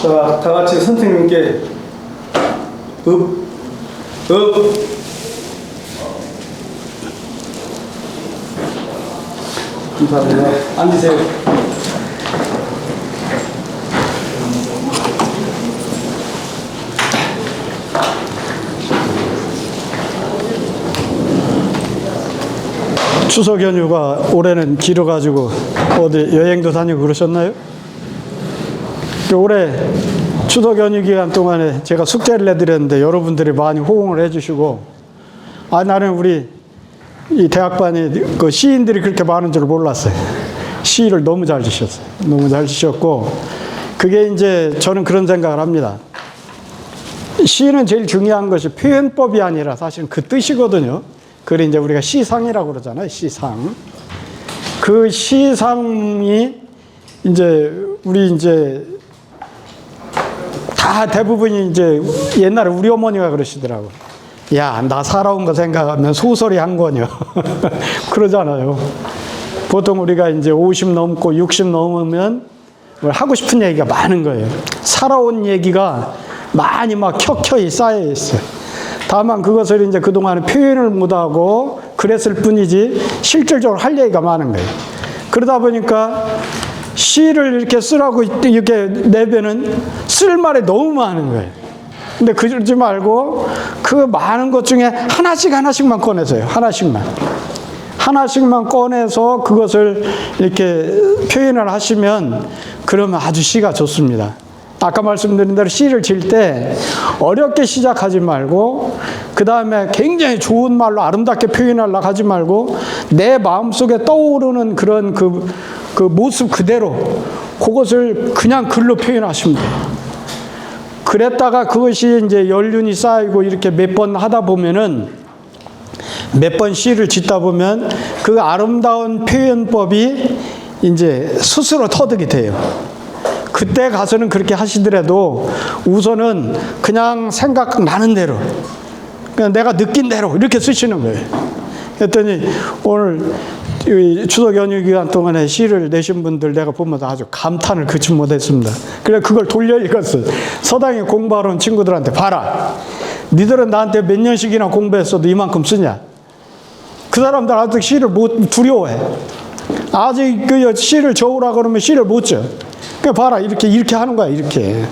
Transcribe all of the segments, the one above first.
자, 다 같이 선생님께 감사합니다. 앉으세요. 추석 연휴가 올해는 길어가지고 어디 여행도 다니고 그러셨나요? 올해 추석 연휴 기간 동안에 제가 숙제를 내드렸는데 여러분들이 많이 호응을 해주시고, 나는 우리 이 대학반이 그 시인들이 그렇게 많은 줄 몰랐어요. 시를 너무 잘 지셨어요. 너무 잘 지셨고, 그게 이제 저는 그런 생각을 합니다. 시는 제일 중요한 것이 표현법이 아니라 사실은 그 뜻이거든요. 그래 이제 우리가 시상이라고 그러잖아요. 시상. 그 시상이 이제 우리 이제 다 대부분이 이제 옛날에 우리 어머니가 그러시더라고. 야, 나 살아온 거 생각하면 소설이 한 권이요. 그러잖아요. 보통 우리가 이제 50 넘고 60 넘으면 하고 싶은 얘기가 많은 거예요. 살아온 얘기가 많이 막 켜켜이 쌓여 있어요. 다만 그것을 이제 그동안에 표현을 못하고 그랬을 뿐이지 실질적으로 할 얘기가 많은 거예요. 그러다 보니까 시를 이렇게 쓰라고 이렇게 내면은 쓸 말이 너무 많은 거예요. 근데 그러지 말고 그 많은 것 중에 하나씩만 꺼내서요. 하나씩만 꺼내서 그것을 이렇게 표현을 하시면 그러면 아주 시가 좋습니다. 아까 말씀드린 대로 시를 질 때 어렵게 시작하지 말고, 그 다음에 굉장히 좋은 말로 아름답게 표현하려고 하지 말고, 내 마음속에 떠오르는 그런 그 모습 그대로 그것을 그냥 글로 표현하시면 돼요. 그랬다가 그것이 이제 연륜이 쌓이고 이렇게 몇 번 하다 보면은, 몇 번 시를 짓다 보면 그 아름다운 표현법이 이제 스스로 터득이 돼요. 그때 가서는 그렇게 하시더라도 우선은 그냥 생각나는 대로, 그냥 내가 느낀 대로 이렇게 쓰시는 거예요. 그랬더니 오늘 추석 연휴 기간 동안에 시를 내신 분들 내가 보면서 아주 감탄을 그치 못했습니다. 그래 그걸 돌려 읽었어요. 서당에 공부하러 온 친구들한테, 봐라, 니들은 나한테 몇 년씩이나 공부했어도 이만큼 쓰냐? 그 사람들 아직 시를 못 두려워해. 아직 그 시를 적으라 그러면 시를 못 줘. 그 봐라, 이렇게 하는 거야, 이렇게.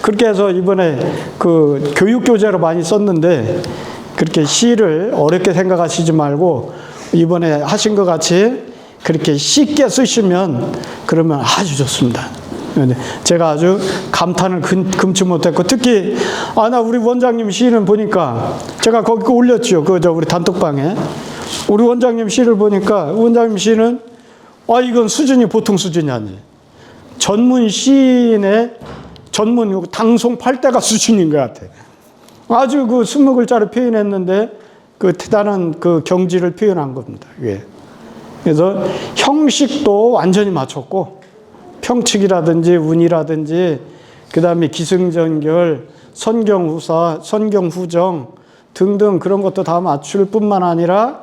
그렇게 해서 이번에 그 교육 교재로 많이 썼는데, 그렇게 시를 어렵게 생각하시지 말고 이번에 하신 것 같이 그렇게 쉽게 쓰시면 그러면 아주 좋습니다. 제가 아주 감탄을 금치 못했고, 특히 나 우리 원장님 시는 보니까 제가 거기 올렸죠. 우리 단톡방에 우리 원장님 시를 보니까, 원장님 시는 이건 수준이 보통 수준이 아니에요. 전문 시인의 전문 당송 8대가 수준인 것 같아요. 아주 그 20글자를 표현했는데 그 대단한 그 경지를 표현한 겁니다. 예. 그래서 형식도 완전히 맞췄고, 평칙이라든지 운이라든지 그 다음에 기승전결, 선경후사, 선경후정 등등 그런 것도 다 맞출 뿐만 아니라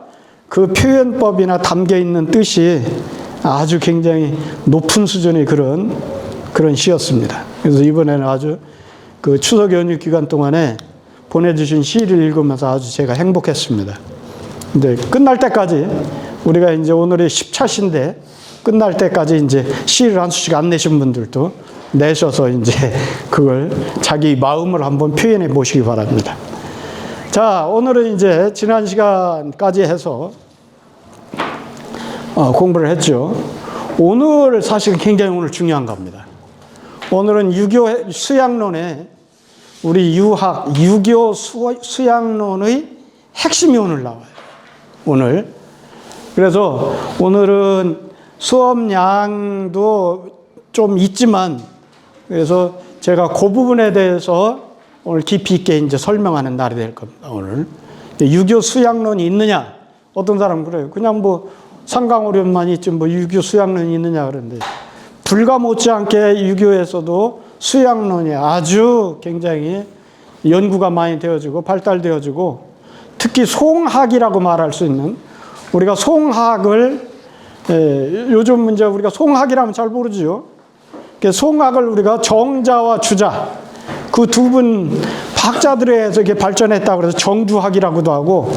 그 표현법이나 담겨 있는 뜻이 아주 굉장히 높은 수준의 그런 시였습니다. 그래서 이번에는 아주 그 추석 연휴 기간 동안에 보내주신 시를 읽으면서 아주 제가 행복했습니다. 근데 끝날 때까지, 우리가 이제 오늘이 10차신데 끝날 때까지 이제 시를 한 수씩 안 내신 분들도 내셔서 이제 그걸 자기 마음을 한번 표현해 보시기 바랍니다. 자, 오늘은 이제 지난 시간까지 해서 공부를 했죠. 오늘 사실 굉장히 오늘 중요한 겁니다. 오늘은 유교 수양론의 우리 유교 수양론의 핵심이 오늘 나와요. 오늘. 그래서 오늘은 수업량도 좀 있지만, 그래서 제가 그 부분에 대해서 오늘 깊이 있게 이제 설명하는 날이 될 겁니다. 오늘. 유교 수양론이 있느냐? 어떤 사람은 그래요. 그냥 뭐 상강오련만 있지 뭐 유교 수양론이 있느냐 그러는데, 불과 못지않게 유교에서도 수양론이 아주 굉장히 연구가 많이 되어지고 발달되어지고, 특히 송학이라고 말할 수 있는, 우리가 송학을 요즘 이제 우리가 송학이라면 잘 모르죠. 송악을 우리가 정자와 주자, 그 두 분 학자들에 의해서 이렇게 발전했다고 그래서 정주학이라고도 하고,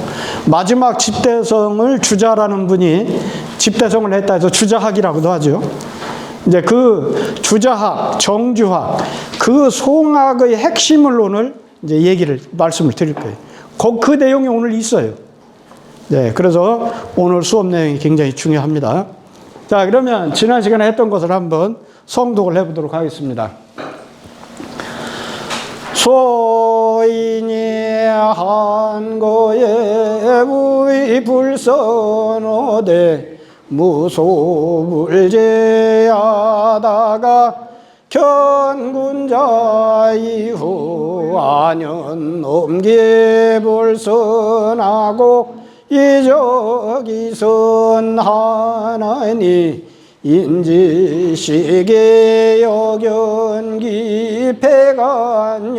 마지막 집대성을 주자라는 분이 집대성을 했다 해서 주자학이라고도 하죠. 이제 그 주자학, 정주학, 그 송악의 핵심을 오늘 이제 말씀을 드릴 거예요. 그 내용이 오늘 있어요. 네, 그래서 오늘 수업 내용이 굉장히 중요합니다. 자, 그러면 지난 시간에 했던 것을 한번 성독을 해보도록 하겠습니다. 소인이 한거에 위불선어대 무소불제하다가 견군자 이후 안연 넘기불선하고 이적이선 하나니 인지시계 여견기 패간연이니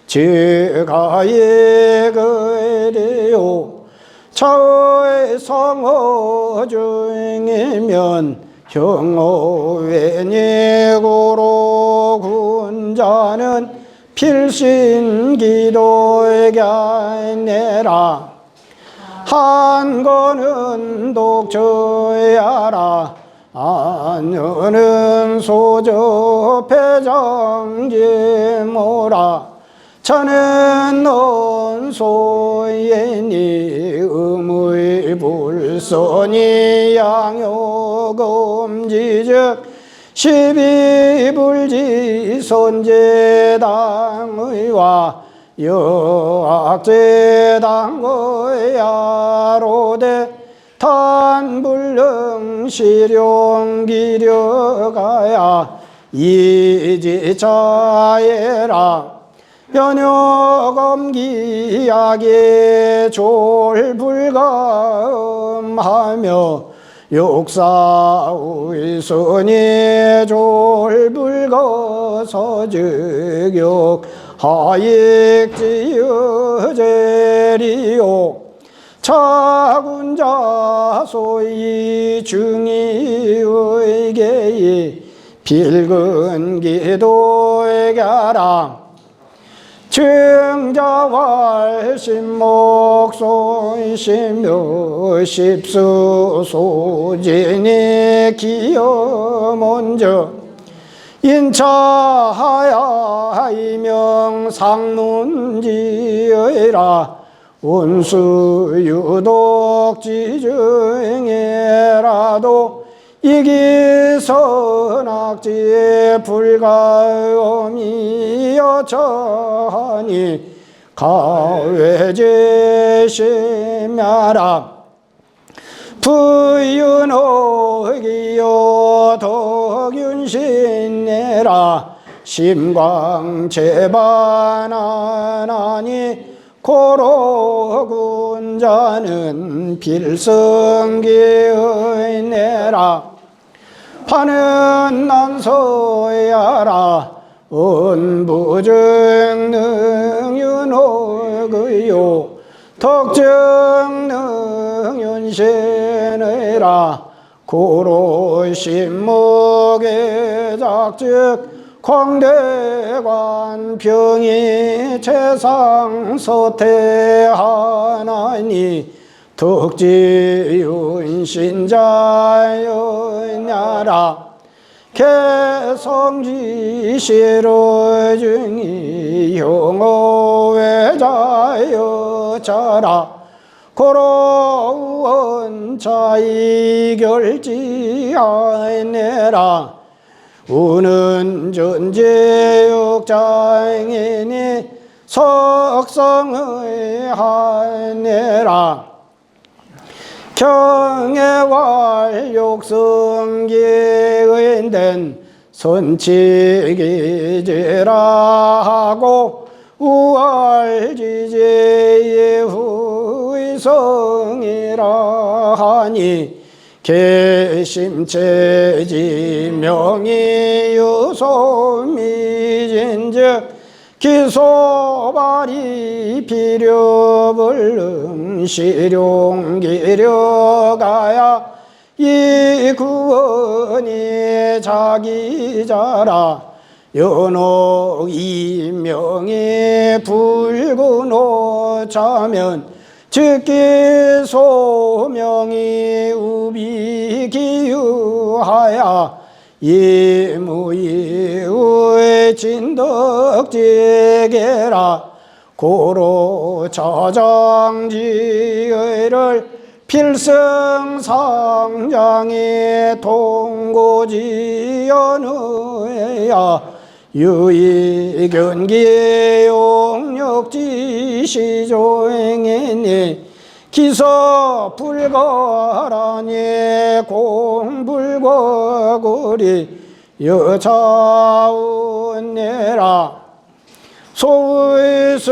즉가에 그래요 차의 성어 중이면 형어외니고로 군자는 필신기도에게 내라 한거는 독처야라 안여는 소저패장제모라 차는 논소예니 의무불선이 양요금지즉 시비불지선제당의와 여학제당의야로대 탄불능시룡기려가야 이지차예라 연여검기약에 졸불가음하며 욕사의선이 졸불거서즉욕 하익지여제리요 차군자 소위 중의의계이 빌근기도에가라 증자왈신목손심묘 십수소진이 기여먼저 인차하야 이명상문지의라 운수유독지중에라도 이기선악지에 불가음이 여차하니 가외제심야라 부윤호기요 덕윤신내라 심광제반하나니 고로군자는 필성기의 내라 파는 난서야라 은부증능윤호그요 덕증능윤신의라 고로신목의 광대관 병이 최상서태하나니 덕지윤신자여냐라 개성지시로중이 형어외자여자라 고로원자이결지하내라 우는 전제역장이니 석성의 하내라 경애왈욕성기의된 선치기제라 하고 우알지제의 후의성이라 하니 개심체지명이 유소미진즉 기소발이 필요불능 시룡기려가야 이 구원이 자기자라 연옥 이명이 붉은 옷 자면 즉기 소명이 우비 기유하야 이무이의 진덕지게라 고로 저장지의를 필승상장의 통고지연의야 유의견기 용역지시조행이니 기서불가라니 공불거구리 여자운내라 소의서신이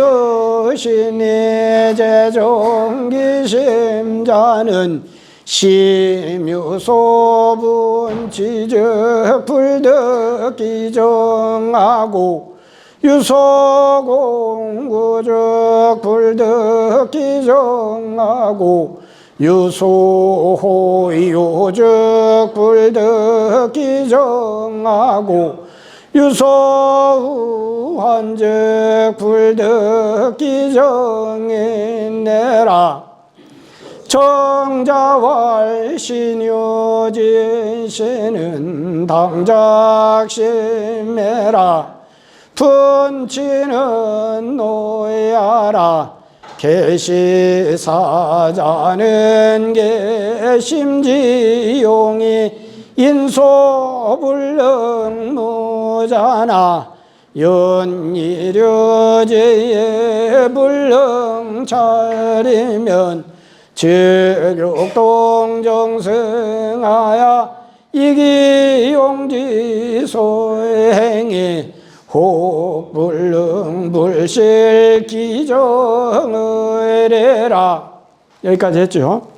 제정기심자는 심유소분지적 불덕기정하고 유소공구적 불덕기정하고 유소호요적 불덕기정하고 유소우한적 불덕기정인내라 정자왈신유진시는 당작심매라 분치는 노야라 계시사자는 계심지용이 인소불능무자나 연이려제에 불능차리면 즉욕동정승하야 이기용지소행이 혹불능불실기정의례라 여기까지 했죠.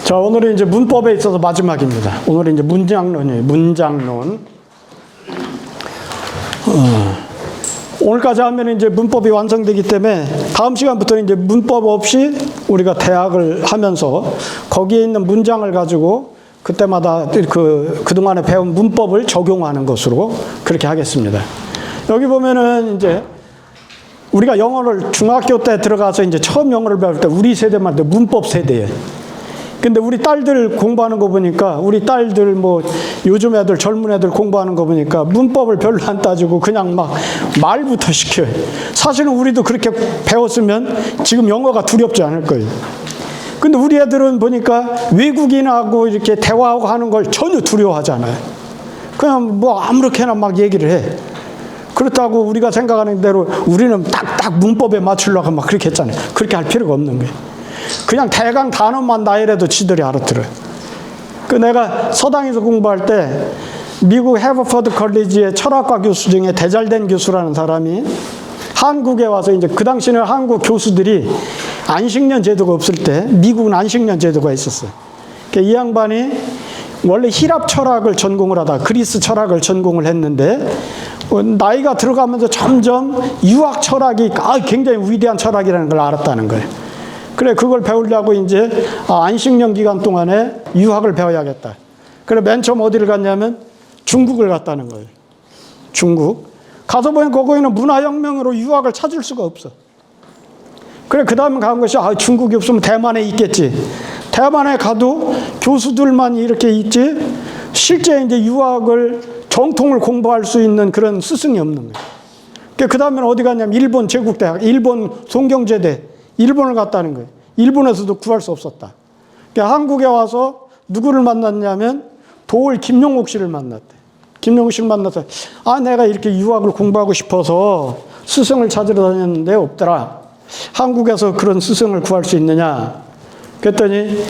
자, 오늘은 이제 문법에 있어서 마지막입니다. 오늘은 이제 문장론이에요. 문장론. 오늘까지 하면 이제 문법이 완성되기 때문에 다음 시간부터 이제 문법 없이 우리가 대학을 하면서 거기에 있는 문장을 가지고 그때마다 그동안에 배운 문법을 적용하는 것으로 그렇게 하겠습니다. 여기 보면은 이제 우리가 영어를 중학교 때 들어가서 이제 처음 영어를 배울 때 우리 세대만 문법 세대예요. 근데 우리 딸들 공부하는 거 보니까 우리 딸들 뭐 요즘 애들 젊은 애들 공부하는 거 보니까 문법을 별로 안 따지고 그냥 막 말부터 시켜요. 사실은 우리도 그렇게 배웠으면 지금 영어가 두렵지 않을 거예요. 근데 우리 애들은 보니까 외국인하고 이렇게 대화하고 하는 걸 전혀 두려워하잖아요. 그냥 뭐 아무렇게나 막 얘기를 해. 그렇다고 우리가 생각하는 대로 우리는 딱딱 문법에 맞추려고 막 그렇게 했잖아요. 그렇게 할 필요가 없는 거예요. 그냥 대강 단어만 나열해도 지들이 알아들어요. 내가 서당에서 공부할 때 미국 해버퍼드 컬리지의 철학과 교수 중에 대잘된 교수라는 사람이 한국에 와서 이제 그 당시에는 한국 교수들이 안식년 제도가 없을 때 미국은 안식년 제도가 있었어요. 이 양반이 원래 히랍 철학을 전공을 하다 그리스 철학을 전공을 했는데 나이가 들어가면서 점점 유학 철학이 굉장히 위대한 철학이라는 걸 알았다는 거예요. 그래, 그걸 배우려고 이제 안식년 기간 동안에 유학을 배워야겠다. 그래, 맨 처음 어디를 갔냐면 중국을 갔다는 거예요. 중국. 가서 보니 거기는 문화혁명으로 유학을 찾을 수가 없어. 그래, 그 다음에 간 것이 중국이 없으면 대만에 있겠지. 대만에 가도 교수들만 이렇게 있지 실제 이제 유학을 정통을 공부할 수 있는 그런 스승이 없는 거예요. 그 다음에 어디 갔냐면 일본 제국대학, 일본 송경제대, 일본을 갔다는 거예요. 일본에서도 구할 수 없었다. 그러니까 한국에 와서 누구를 만났냐면 도올 김용옥 씨를 만났대. 김용식 만나서 내가 이렇게 유학을 공부하고 싶어서 스승을 찾으러 다녔는데 없더라. 한국에서 그런 스승을 구할 수 있느냐? 그랬더니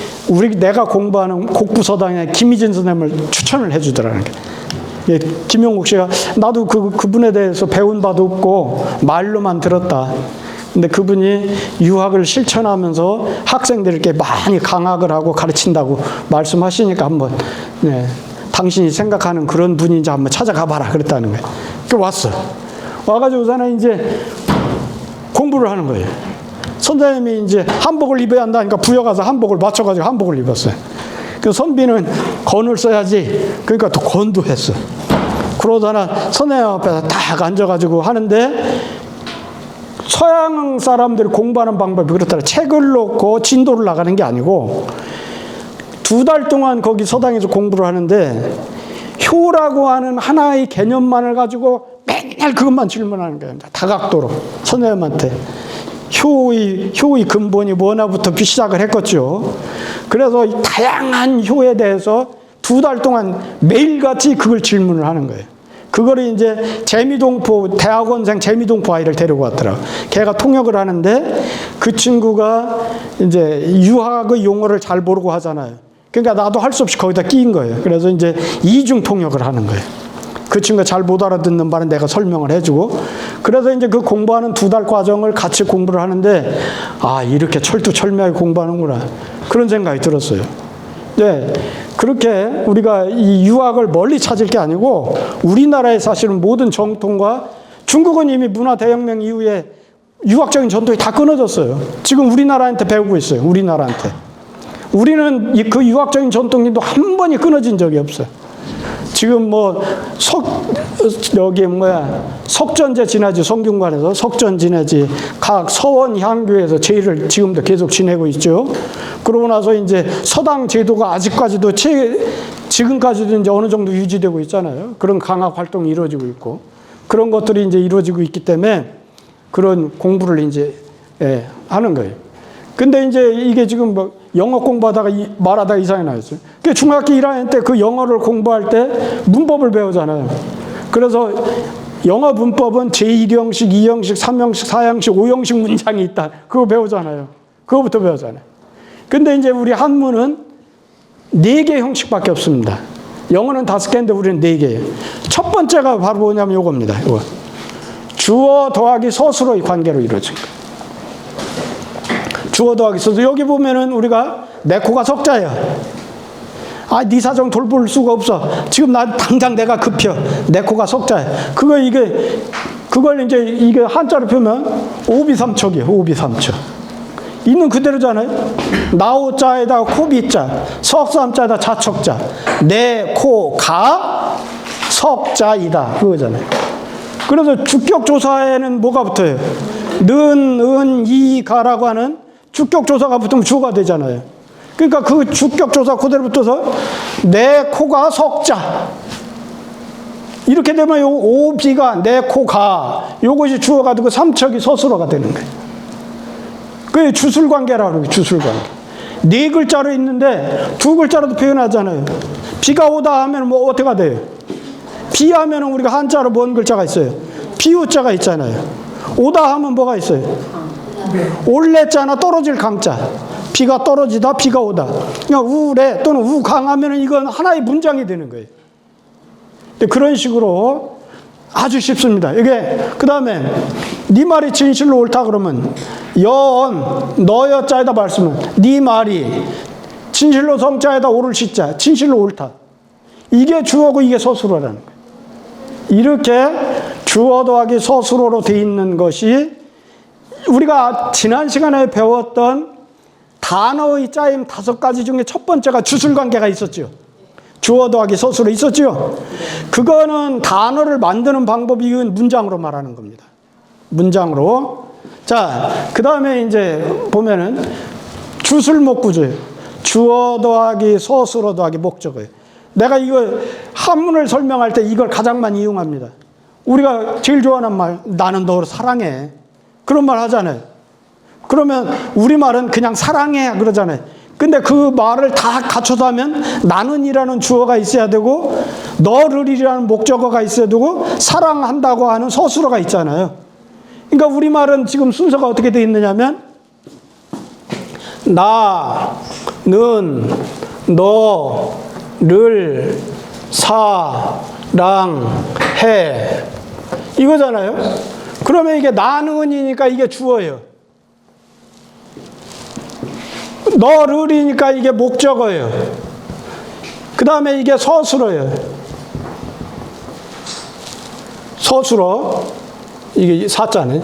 내가 공부하는 곡부서당의 김희진 선생님을 추천을 해주더라는 게. 예, 김용국 씨가 나도 그분에 대해서 배운 바도 없고 말로만 들었다. 근데 그분이 유학을 실천하면서 학생들에게 많이 강학을 하고 가르친다고 말씀하시니까 한번 당신이 생각하는 그런 분인지 한번 찾아가 봐라 그랬다는 거예요. 그 왔어. 와가지고서는 이제 공부를 하는 거예요. 선생님이 이제 한복을 입어야 한다니까 부여가서 한복을 맞춰가지고 한복을 입었어요. 그 선비는 건을 써야지. 그러니까 또 건도 했어. 그러다가 선생님 앞에서 딱 앉아가지고 하는데 서양 사람들이 공부하는 방법이 그렇더라. 책을 놓고 진도를 나가는 게 아니고 2달 동안 거기 서당에서 공부를 하는데 효라고 하는 하나의 개념만을 가지고 맨날 그것만 질문하는 거예요. 다각도로 선생님한테. 효의 근본이 뭐나부터 시작을 했겠죠. 그래서 다양한 효에 대해서 2달 동안 매일같이 그걸 질문을 하는 거예요. 그거를 이제 재미동포, 대학원생 재미동포 아이를 데리고 왔더라고. 걔가 통역을 하는데 그 친구가 이제 유학의 용어를 잘 모르고 하잖아요. 그러니까 나도 할 수 없이 거기다 끼인 거예요. 그래서 이제 이중 통역을 하는 거예요. 그 친구가 잘 못 알아듣는 바는 내가 설명을 해주고, 그래서 이제 그 공부하는 2달 과정을 같이 공부를 하는데, 이렇게 철두철미하게 공부하는구나. 그런 생각이 들었어요. 네. 그렇게 우리가 이 유학을 멀리 찾을 게 아니고, 우리나라에 사실은 모든 정통과 중국은 이미 문화대혁명 이후에 유학적인 전통이 다 끊어졌어요. 지금 우리나라한테 배우고 있어요. 우리나라한테. 우리는 그 유학적인 전통도 한 번이 끊어진 적이 없어요. 지금 석전제 지내지, 성균관에서 석전 지내지, 각 서원 향교에서 제의를 지금도 계속 지내고 있죠. 그러고 나서 이제 서당 제도가 아직까지도 지금까지도 이제 어느 정도 유지되고 있잖아요. 그런 강학 활동이 이루어지고 있고, 그런 것들이 이제 이루어지고 있기 때문에 그런 공부를 이제 하는 거예요. 근데 이제 이게 지금 영어 공부하다가 말하다가 이상이 나였어요. 그 중학교 1학년 때 그 영어를 공부할 때 문법을 배우잖아요. 그래서 영어 문법은 제1형식, 2형식, 3형식, 4형식, 5형식 문장이 있다. 그거 배우잖아요. 그거부터 배우잖아요. 근데 이제 우리 한문은 4개 형식밖에 없습니다. 영어는 5개인데 우리는 4개예요. 첫 번째가 바로 뭐냐면 요겁니다. 요거. 주어 더하기 서술어의 관계로 이루어진 거예요. 주어 더하기 서술. 여기 보면은 우리가 내 코가 석자야. 네 사정 돌볼 수가 없어. 지금 당장 내가 급혀. 내 코가 석자야. 그걸 이제 이게 한자로 펴면 오비삼척이에요. 오비삼척. 있는 그대로잖아요. 나오자에다가 코비자, 석삼자에다 자척자. 내 코가 석자이다. 그거잖아요. 그래서 주격조사에는 뭐가 붙어요? 는, 은, 이, 가라고 하는 주격조사가 붙으면 주어가 되잖아요. 그러니까 그 주격조사 그대로 붙어서 내 코가 석자. 이렇게 되면 요 오비가 내 코가, 요것이 주어가 되고 삼척이 서술어가 되는 거예요. 그게 주술관계라고 그래요. 주술관계. 4글자로 있는데 2글자로도 표현하잖아요. 비가 오다 하면 어떻게 돼요? 비 하면 우리가 한자로 뭔 글자가 있어요? 비우자가 있잖아요. 오다 하면 뭐가 있어요? 올래자나 떨어질 강자. 비가 떨어지다, 비가 오다. 그냥 우래 또는 우강하면 이건 하나의 문장이 되는 거예요. 그런 식으로 아주 쉽습니다. 이게 그 다음에 네 말이 진실로 옳다 그러면 너여 자에다 말씀은 네 말이 진실로 성자에다 오를 시자, 진실로 옳다. 이게 주어고 이게 서술어라는 거예요. 이렇게 주어 더하기 서술어로 되어 있는 것이 우리가 지난 시간에 배웠던 단어의 짜임 5가지 중에 첫 번째가 주술관계가 있었죠. 주어 더하기 서술어 있었죠. 그거는 단어를 만드는 방법이 문장으로 말하는 겁니다. 문장으로. 자, 그 다음에 이제 보면은 주술목 구조예요. 주어 더하기 서술어 더하기 목적어예요. 내가 이거 한문을 설명할 때 이걸 가장 많이 이용합니다. 우리가 제일 좋아하는 말, 나는 너를 사랑해. 그런 말 하잖아요. 그러면 우리말은 그냥 사랑해 그러잖아요. 근데 그 말을 다 갖춰서 하면 나는이라는 주어가 있어야 되고 너를이라는 목적어가 있어야 되고 사랑한다고 하는 서술어가 있잖아요. 그러니까 우리말은 지금 순서가 어떻게 되어 있느냐면 나는 너를 사랑해 이거잖아요. 그러면 이게 나는이니까 이게 주어예요. 너를이니까 이게 목적어예요. 그 다음에 이게 서술어예요. 서술어. 이게 사자네.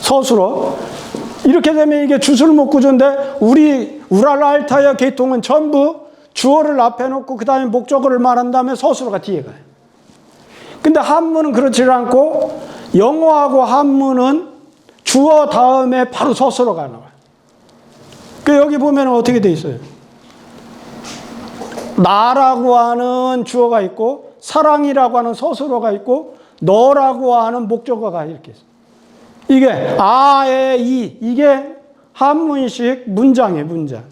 서술어. 이렇게 되면 이게 주술목 구조인데 우리 우랄알타야 계통은 전부 주어를 앞에 놓고 그 다음에 목적어를 말한 다음에 서술어가 뒤에 가요. 근데 한문은 그렇지 않고 영어하고 한문은 주어 다음에 바로 서술어가 나와요. 그 여기 보면 어떻게 돼 있어요? 나라고 하는 주어가 있고 사랑이라고 하는 서술어가 있고 너라고 하는 목적어가 이렇게 있어요. 이게 아, 에, 이 이게 한문식 문장이에요. 문장.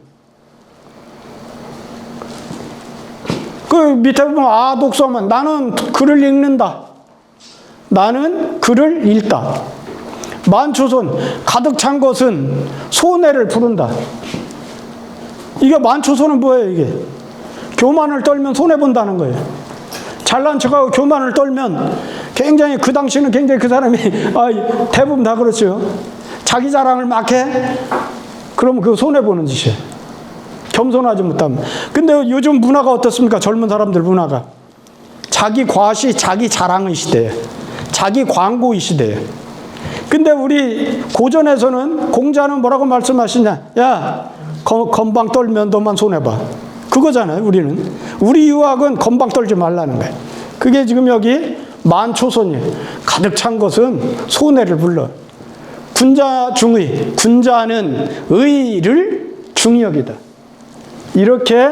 그 밑에 보면 아 독서면 나는 글을 읽는다. 나는 글을 읽다. 만초손 가득 찬 것은 손해를 부른다. 이게 만초손은 뭐예요? 이게 교만을 떨면 손해 본다는 거예요. 잘난 척하고 교만을 떨면 굉장히 그 당시는 굉장히 그 사람이 대부분 다 그렇죠. 자기 자랑을 막 해. 그러면 그거 손해 보는 짓이에요. 겸손하지 못하면. 근데 요즘 문화가 어떻습니까? 젊은 사람들 문화가 자기 과시, 자기 자랑의 시대예요. 자기 광고의 시대예요. 근데 우리 고전에서는 공자는 뭐라고 말씀하시냐? 야, 건방 떨면 너만 손해봐. 그거잖아요. 우리 유학은 건방 떨지 말라는 거예요. 그게 지금 여기 만초손이에요. 가득 찬 것은 손해를 불러. 군자 중의, 군자는 의를 중히 여기다. 이렇게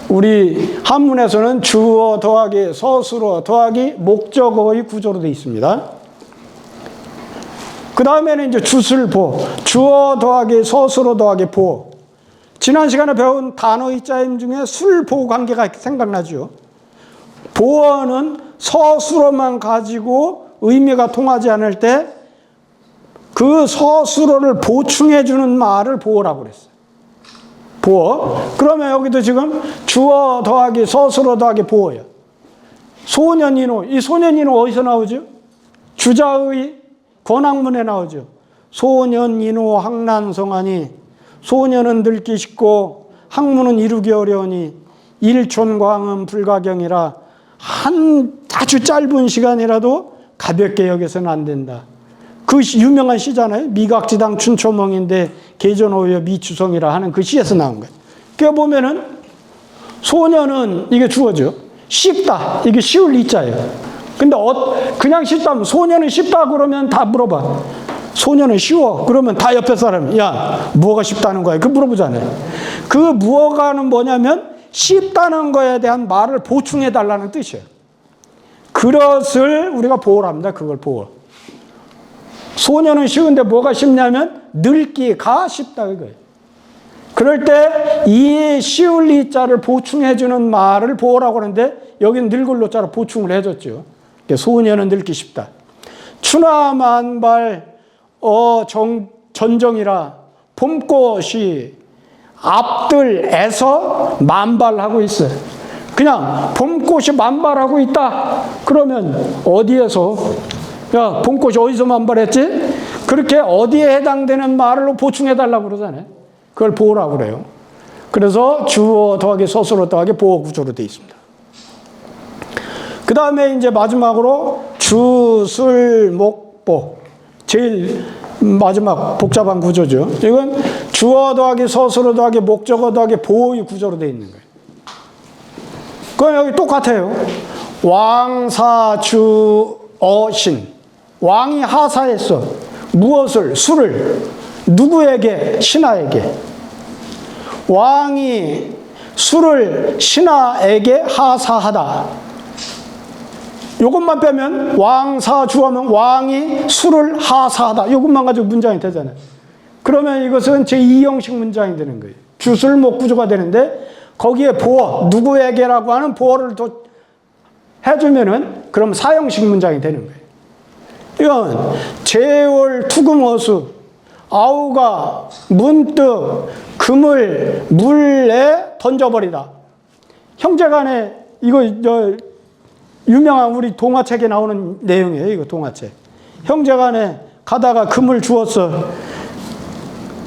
우리 한문에서는 주어 더하기 서술어 더하기 목적어의 구조로 되어 있습니다. 그 다음에는 이제 주술보, 주어 더하기 서술어 더하기 보. 지난 시간에 배운 단어의 짜임 중에 술보 관계가 생각나죠. 보어는 서술어만 가지고 의미가 통하지 않을 때 그 서술어를 보충해 주는 말을 보어라고 그랬어요. 보어. 그러면 여기도 지금 주어 더하기 서술어 더하기 보어예요. 소년인호. 이 소년인호 어디서 나오죠? 주자의 권학문에 나오죠. 소년인호 학난성하니 소년은 늙기 쉽고 학문은 이루기 어려우니 일촌광은 불가경이라 아주 짧은 시간이라도 가볍게 여겨서는 안 된다. 그 유명한 시잖아요. 미각지당 춘초멍인데 계전오여 미추성이라 하는 그 시에서 나온 거예요. 그러니까 보면은 소년은 이게 주어죠. 쉽다. 이게 쉬울 이자예요. 근데 그냥 쉽다면 소년은 쉽다 그러면 다 물어봐. 소년은 쉬워. 그러면 다 옆에 사람이 야 무어가 쉽다는 거야. 그 물어보잖아요. 그 무어가는 뭐냐면 쉽다는 거에 대한 말을 보충해 달라는 뜻이에요. 그것을 우리가 보어랍니다. 그걸 보어. 소년은 쉬운데 뭐가 쉽냐면 늙기가 쉽다 이거예요. 그럴 때 이 쉬울 이자를 보충해 주는 말을 보어라고 하는데 여기는 늙을 노자로 보충을 해줬죠. 소년은 늙기 쉽다. 추나만발 전정이라 봄꽃이 앞들에서 만발하고 있어요. 그냥 봄꽃이 만발하고 있다. 그러면 어디에서? 야, 봄꽃이 어디서 만발했지? 그렇게 어디에 해당되는 말로 보충해달라고 그러잖아요. 그걸 보어라고 그래요. 그래서 주어 더하기 서술어 더하기 보어 구조로 되어 있습니다. 그 다음에 이제 마지막으로 주술 목보. 제일 마지막 복잡한 구조죠. 이건 주어 더하기 서술어 더하기 목적어 더하기 보어의 구조로 되어 있는 거예요. 그럼 여기 똑같아요. 왕사주어신. 왕이 하사했어. 무엇을? 술을. 누구에게? 신하에게. 왕이 술을 신하에게 하사하다. 이것만 빼면 왕사주하면 왕이 술을 하사하다. 이것만 가지고 문장이 되잖아요. 그러면 이것은 제2형식 문장이 되는 거예요. 주술목 구조가 되는데 거기에 보어, 누구에게라고 하는 보어를 또 해주면은 그럼 사형식 문장이 되는 거예요. 이건 제월 투금어수 아우가 문득 금을 물에 던져버리다. 형제간에 이거 유명한 우리 동화책에 나오는 내용이에요. 이거 동화책. 형제간에 가다가 금을 주었어.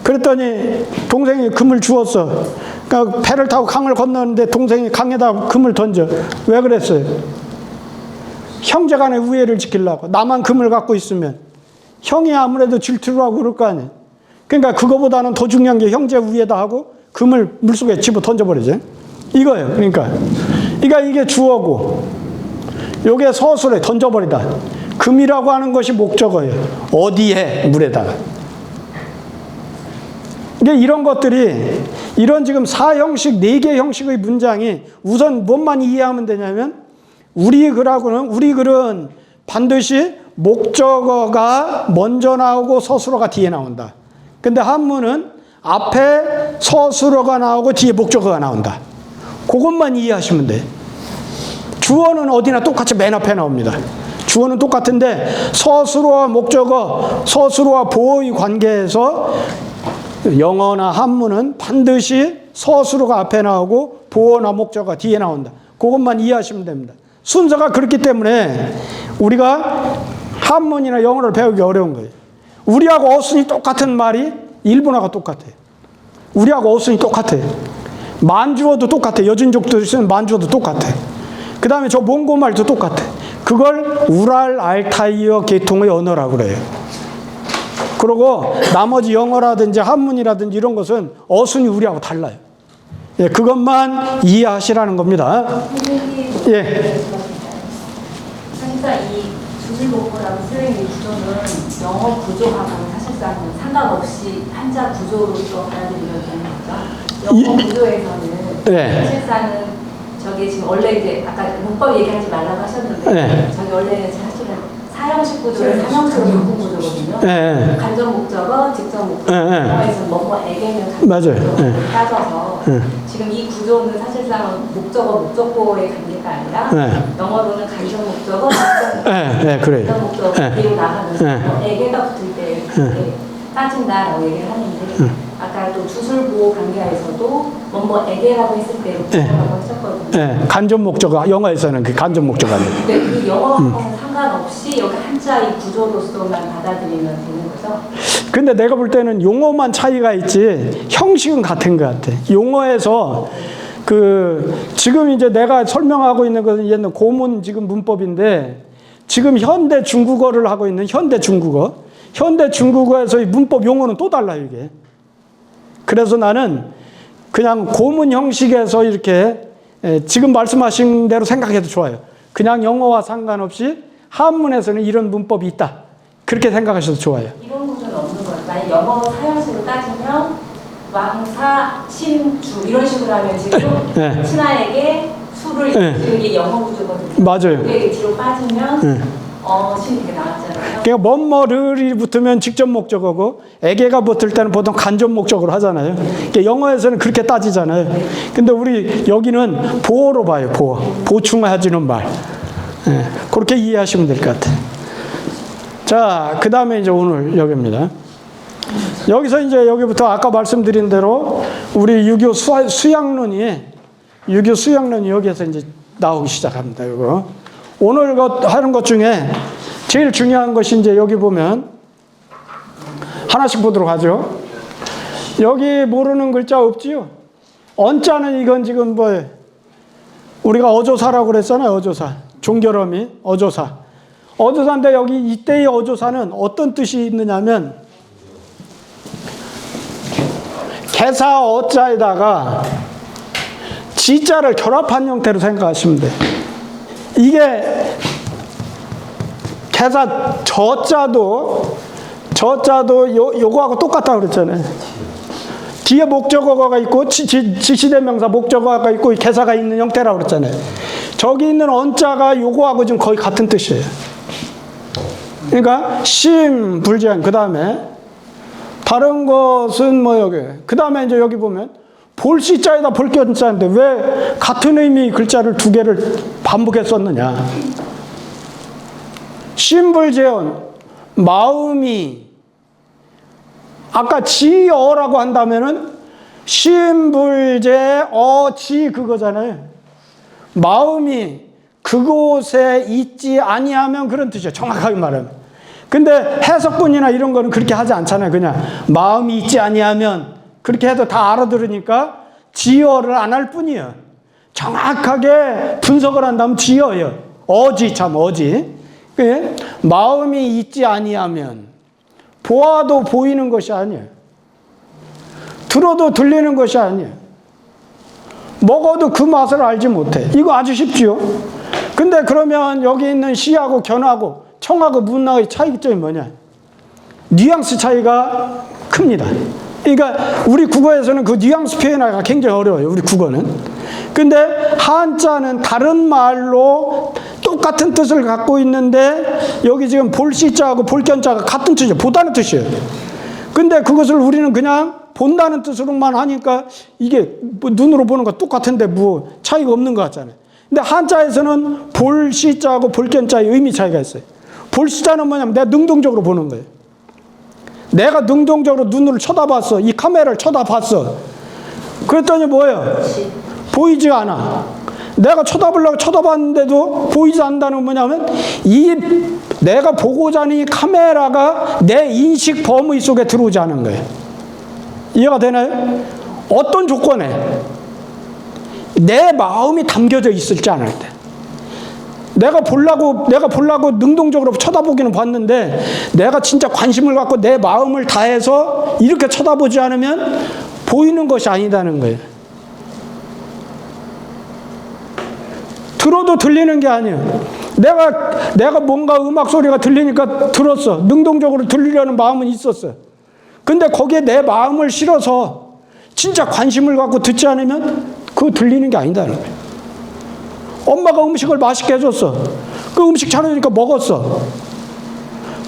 그랬더니 동생이 금을 주었어. 그러니까 배를 타고 강을 건너는데 동생이 강에다 금을 던져. 왜 그랬어요? 형제간의 우애를 지키려고. 나만 금을 갖고 있으면 형이 아무래도 질투를 하고 그럴 거 아니에요. 그러니까 그거보다는 더 중요한 게 형제 우애다 하고 금을 물속에 집어 던져버리죠. 이거예요. 그러니까 이게 주어고 요게 서술에 던져버리다. 금이라고 하는 것이 목적어예요. 어디에? 물에다가. 이게 이런 것들이 이런 지금 4형식 4개 형식의 문장이 우선 뭔만 이해하면 되냐면 우리 글은 반드시 목적어가 먼저 나오고 서술어가 뒤에 나온다. 근데 한문은 앞에 서술어가 나오고 뒤에 목적어가 나온다. 그것만 이해하시면 돼. 주어는 어디나 똑같이 맨 앞에 나옵니다. 주어는 똑같은데 서술어와 목적어, 서술어와 보어의 관계에서 영어나 한문은 반드시 서술어가 앞에 나오고 보어나 목적어가 뒤에 나온다. 그것만 이해하시면 됩니다. 순서가 그렇기 때문에 우리가 한문이나 영어를 배우기 어려운 거예요. 우리하고 어순이 똑같은 말이 일본어가 똑같아요. 우리하고 어순이 똑같아요. 만주어도 똑같아요. 여진족들 쓰는 만주어도 똑같아요. 그 다음에 저 몽고 말도 똑같아요. 그걸 우랄 알타이어 계통의 언어라고 그래요. 그리고 나머지 영어라든지 한문이라든지 이런 것은 어순이 우리하고 달라요. 예, 그것만 이해하시라는 겁니다. 예. 사실상 이 주술목고라고 쓰는 이 구조는 영어 구조하고는 사실상 상관없이 한자 구조로서 받아들여야 되는 거죠. 영어 구조에서는 네. 사실상은 저게 지금 원래 이제 아까 문법 얘기하지 말라고 하셨는데 네. 저게 원래는 사실은 사형식 구조를 삼형식으로 바꾼 구조거든요. 네. 간접 목적어, 직접 목적어, 네. 영어에서 뭐에게는 맞아요. 네. 따져서 네. 지금 이 구조는 사실상 목적어, 목적보의 관계가 아니라 네. 영어로는 간접 목적어, 직접 네. 네. 그래요. 간접 목적어 네. 그리고 나가면서 네. 에게가 붙을 때 이렇게 따진다라고 얘기를 하는데 아까 또 주술보호 관계에서도 뭐에게라고 했을 때 목적어라고 하셨거든요. 네. 간접 목적어, 영어에서는 그 간접 목적어 아니에요. 네, 그 영어하고는 상관없이 여기 한자의 구조로서만 받아들이면 되는 거죠? 근데 내가 볼 때는 용어만 차이가 있지 형식은 같은 것 같아. 용어에서 지금 이제 내가 설명하고 있는 것은 옛날 고문 지금 문법인데 지금 현대 중국어를 하고 있는 현대 중국어에서의 문법 용어는 또 달라요, 이게. 그래서 나는 그냥 고문 형식에서 이렇게 지금 말씀하신 대로 생각해도 좋아요. 그냥 영어와 상관없이 한문에서는 이런 문법이 있다. 그렇게 생각하셔도 좋아요. 이런 구조는 없는 거예요. 만약 영어 사형식으로 따지면 왕사, 신, 주 이런 식으로 하면 지금 네. 신하에게 수를 이게 영어 구조거든요. 맞아요. 그게 뒤로 빠지면 신 이렇게 나왔잖아요. 그러니까 뭐뭐를 붙으면 직접 목적어고 에게가 붙을 때는 보통 간접 목적으로 하잖아요. 그러니까 영어에서는 그렇게 따지잖아요. 근데 우리 여기는 보어로 봐요. 보충해주는 말. 예, 그렇게 이해하시면 될 것 같아요. 자, 그 다음에 이제 오늘 여기입니다. 여기서 이제 여기부터 아까 말씀드린 대로 우리 유교 수양론이 여기에서 이제 나오기 시작합니다. 이거. 오늘 하는 것 중에 제일 중요한 것이 이제 여기 보면 하나씩 보도록 하죠. 여기 모르는 글자 없지요? 언자는 이건 지금 우리가 어조사라고 그랬잖아요. 어조사. 종결어미 어조사. 어조사인데 여기 이때의 어조사는 어떤 뜻이 있느냐면 개사 어자에다가 지자를 결합한 형태로 생각하시면 돼요. 이게 개사 저자도 요거하고 똑같다고 그랬잖아요. 뒤에 목적어가 있고 지시대명사 목적어가 있고 개사가 있는 형태라고 그랬잖아요. 저기 있는 언자가 요거하고 지금 거의 같은 뜻이에요. 그러니까 심, 불지한 그 다음에 다른 것은 여기 그 다음에 이제 여기 보면 볼시자에다 볼견자인데 왜 같은 의미 글자를 두 개를 반복했었느냐. 신불재원, 마음이, 아까 지어라고 한다면은 신불재 어지 그거잖아요. 마음이 그곳에 있지 아니하면 그런 뜻이에요. 정확하게 말하면. 근데 해석본이나 이런 거는 그렇게 하지 않잖아요. 그냥 마음이 있지 아니하면 그렇게 해도 다 알아들으니까 지어를 안 할 뿐이에요. 정확하게 분석을 한다면 지어요. 어지 참 어지. 마음이 있지 아니하면 보아도 보이는 것이 아니에요. 들어도 들리는 것이 아니에요. 먹어도 그 맛을 알지 못해. 이거 아주 쉽지요. 근데 그러면 여기 있는 시하고 견하고 청하고 문하의 차이점이 뭐냐? 뉘앙스 차이가 큽니다. 그러니까 우리 국어에서는 그 뉘앙스 표현하기가 굉장히 어려워요. 우리 국어는. 근데 한자는 다른 말로 똑같은 뜻을 갖고 있는데 여기 지금 볼시자하고 볼견자가 같은 뜻이에요. 보다는 뜻이에요. 근데 그것을 우리는 그냥 본다는 뜻으로만 하니까 이게 뭐 눈으로 보는 거 똑같은데 뭐 차이가 없는 것 같잖아요. 근데 한자에서는 볼시자하고 볼견자의 의미 차이가 있어요. 볼시자는 뭐냐면 내가 능동적으로 보는 거예요. 내가 능동적으로 눈을 쳐다봤어. 이 카메라를 쳐다봤어. 그랬더니 뭐예요? 보이지 않아. 내가 쳐다보려고 쳐다봤는데도 보이지 않는다는 뭐냐면 이 내가 보고자 하는 이 카메라가 내 인식 범위 속에 들어오지 않은 거예요. 이해가 되나요? 어떤 조건에 내 마음이 담겨져 있을지 않을 때. 내가 보려고 능동적으로 쳐다보기는 봤는데 내가 진짜 관심을 갖고 내 마음을 다해서 이렇게 쳐다보지 않으면 보이는 것이 아니다는 거예요. 들어도 들리는 게 아니에요. 내가 뭔가 음악 소리가 들리니까 들었어. 능동적으로 들리려는 마음은 있었어. 근데 거기에 내 마음을 실어서 진짜 관심을 갖고 듣지 않으면 그거 들리는 게 아니다는 거예요. 엄마가 음식을 맛있게 해줬어. 그 음식 차려주니까 먹었어.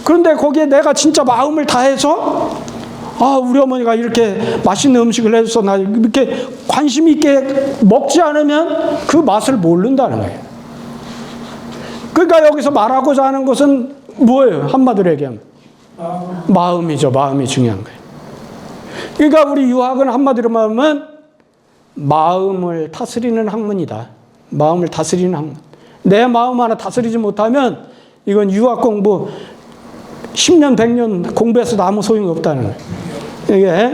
그런데 거기에 내가 진짜 마음을 다해서 아, 우리 어머니가 이렇게 맛있는 음식을 해줘서 나 이렇게 관심 있게 먹지 않으면 그 맛을 모른다는 거예요. 그러니까 여기서 말하고자 하는 것은 뭐예요? 한마디로 얘기하면 마음이죠. 마음이 중요한 거예요. 그러니까 우리 유학은 한마디로 말하면 마음을 다스리는 학문이다. 마음을 다스리는 학문. 내 마음 하나 다스리지 못하면 이건 유학 공부 10년, 100년 공부해서도 아무 소용이 없다는 거예요. 이게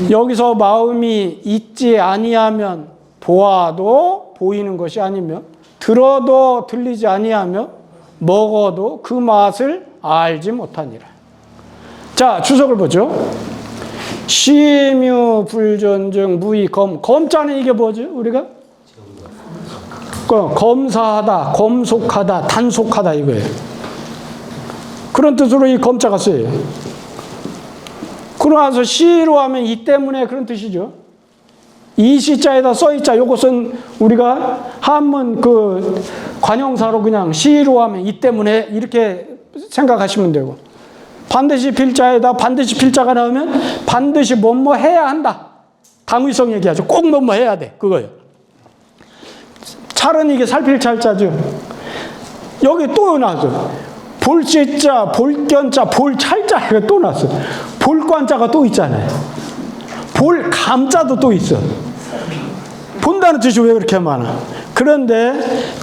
여기서 마음이 있지 아니하면 보아도 보이는 것이 아니며 들어도 들리지 아니하며 먹어도 그 맛을 알지 못하니라. 자, 주석을 보죠. 시묘 불존증 무의 검자는 이게 뭐죠? 우리가 검사하다, 검속하다, 단속하다 이거예요. 그런 뜻으로 이 검자가 쓰여요. 그러고 나서 시로 하면 이 때문에 그런 뜻이죠. 이 시자에다 써있자. 요것은 우리가 한문 그 관용사로 그냥 시로 하면 이 때문에 이렇게 생각하시면 되고, 반드시 필자에다 반드시 필자가 나오면 반드시 뭐뭐 해야 한다. 당위성 얘기하죠. 꼭 뭐뭐 해야 돼. 그거예요. 찰은 이게 살필 찰자죠. 여기 또 나왔어. 볼시자, 볼견자, 볼찰자 이거 또 나왔어. 볼관자가 또 있잖아요. 볼감자도 또 있어. 본다는 뜻이 왜 그렇게 많아? 그런데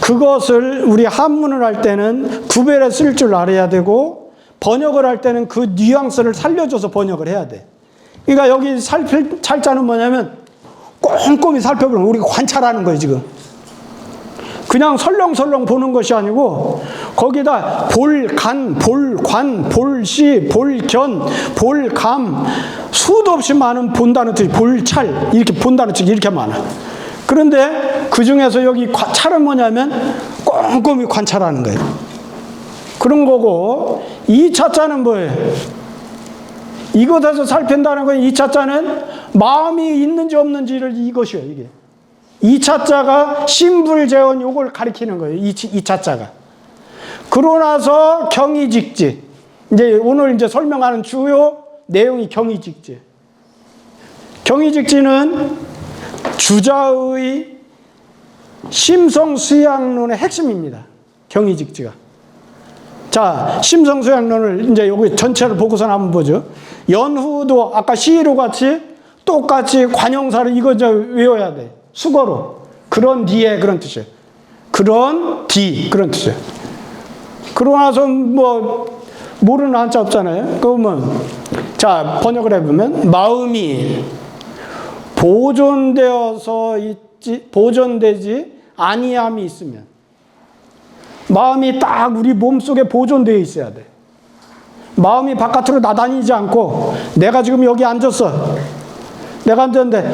그것을 우리 한문을 할 때는 구별해 쓸 줄 알아야 되고 번역을 할 때는 그 뉘앙스를 살려줘서 번역을 해야 돼. 그러니까 여기 살필 찰자는 뭐냐면 꼼꼼히 살펴보는 우리가 관찰하는 거예요 지금. 그냥 설렁설렁 보는 것이 아니고 거기다 볼간, 볼관, 볼시, 볼견, 볼감 수도 없이 많은 본다는 뜻이 볼찰 이렇게 본다는 뜻이 이렇게 많아. 그런데 그 중에서 여기 찰은 뭐냐면 꼼꼼히 관찰하는 거예요. 그런 거고 이 차자는 뭐예요? 이것에서 살핀다는 건 이 차자는 마음이 있는지 없는지를 이것이에요. 이게. 이 차자가 신불재원 요걸 가리키는 거예요. 이 차자가. 그러고 나서 경이직지. 이제 오늘 이제 설명하는 주요 내용이 경이직지. 경의직지는 주자의 심성수양론의 핵심입니다. 경의직지가. 자, 심성수양론을 이제 여기 전체를 보고서 한번 보죠. 연후도 아까 시로 같이 똑같이 관형사를 이거 저 외워야 돼. 수거로. 그런 뒤에 그런 뜻이에요. 그런 뒤 그런 뜻이에요. 그러고 나서 뭐 모르는 한자 없잖아요. 그러면 자 번역을 해보면 마음이 보존되지 아니함이 있으면 마음이 딱 우리 몸속에 보존되어 있어야 돼. 마음이 바깥으로 나다니지 않고 내가 지금 여기 앉았어. 내가 앉았는데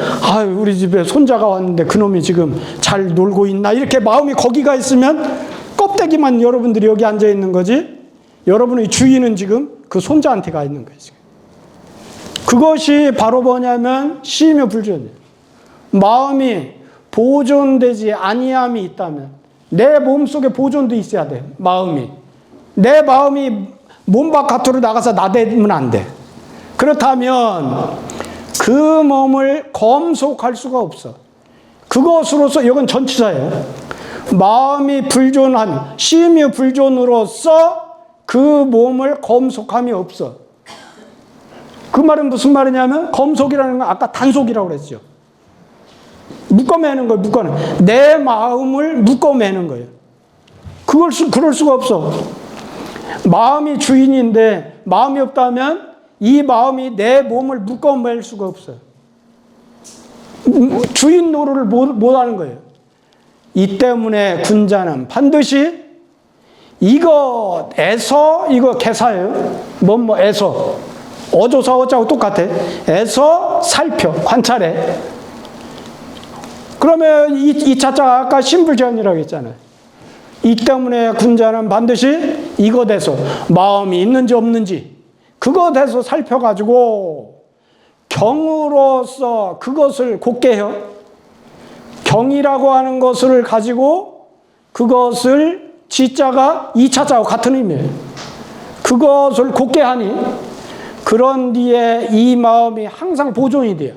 우리 집에 손자가 왔는데 그놈이 지금 잘 놀고 있나 이렇게 마음이 거기가 있으면 껍데기만 여러분들이 여기 앉아 있는 거지 여러분의 주인은 지금 그 손자한테 가 있는 거예요. 그것이 바로 뭐냐면 시이며 불존이에요. 마음이 보존되지 아니함이 있다면 내 몸속에 보존도 있어야 돼. 마음이. 내 마음이 몸 바깥으로 나가서 나대면 안 돼. 그렇다면 그 몸을 검속할 수가 없어. 그것으로서 이건 전치사예요. 마음이 불존한 시이며 불존으로서 그 몸을 검속함이 없어. 그 말은 무슨 말이냐면 검속이라는 건 아까 단속이라고 그랬죠. 묶어매는 거예요. 묶어내. 내 마음을 묶어매는 거예요. 그럴 수가 없어. 마음이 주인인데 마음이 없다면 이 마음이 내 몸을 묶어맬 수가 없어요. 주인 노릇을 못 하는 거예요. 이 때문에 군자는 반드시 이것에서 이거 개사예요. 뭐에서 어조사 어자고 똑같아. 에서 살펴 관찰해. 그러면 이 차자가 아까 신불제한이라고 했잖아요. 이 때문에 군자는 반드시 이것에서 마음이 있는지 없는지 그것에서 살펴가지고 경으로서 그것을 곱게 해요. 경이라고 하는 것을 가지고 그것을 지자가 이 차자하고 같은 의미예요. 그것을 곱게 하니 그런 뒤에 이 마음이 항상 보존이 돼요.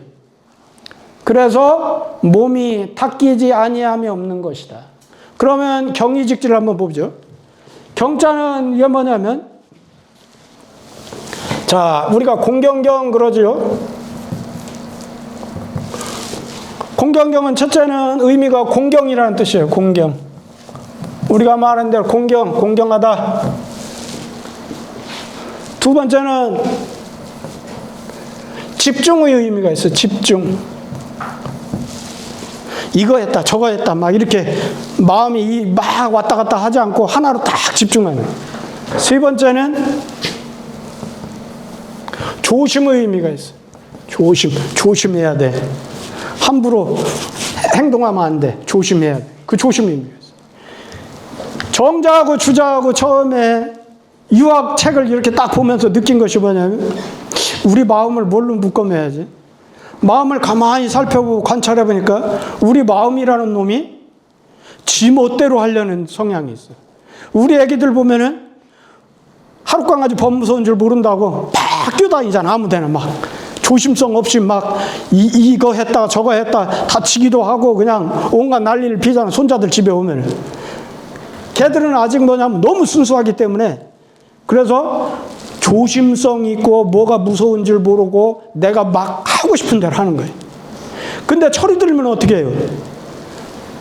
그래서 몸이 닦이지 아니함이 없는 것이다. 그러면 경의직지를 한번 보죠. 경자는 이게 뭐냐면 자 우리가 공경경 그러죠. 공경경은 첫째는 의미가 공경이라는 뜻이에요. 공경. 우리가 말하는 대로 공경하다. 두 번째는 집중의 의미가 있어요. 집중. 이거 했다 저거 했다 막 이렇게 마음이 막 왔다 갔다 하지 않고 하나로 딱 집중하는. 세 번째는 조심의 의미가 있어요. 조심해야 돼. 함부로 행동하면 안 돼. 조심해야 돼. 그 조심의 의미가 있어요. 정자하고 주자하고 처음에 유학책을 이렇게 딱 보면서 느낀 것이 뭐냐면 우리 마음을 뭘로 묶어매야지? 마음을 가만히 살펴보고 관찰해 보니까 우리 마음이라는 놈이 지 멋대로 하려는 성향이 있어요. 우리 애기들 보면은 하룻강아지 법 무서운 줄 모른다고 막 뛰어다니잖아. 아무데나 막 조심성 없이 막 이거 했다 저거 했다 다치기도 하고 그냥 온갖 난리를 피잖아. 손자들 집에 오면은 걔들은 아직 뭐냐면 너무 순수하기 때문에 그래서 조심성 있고 뭐가 무서운 줄 모르고 내가 막 하고 싶은 대로 하는 거예요. 근데 철이 들면 어떻게 해요?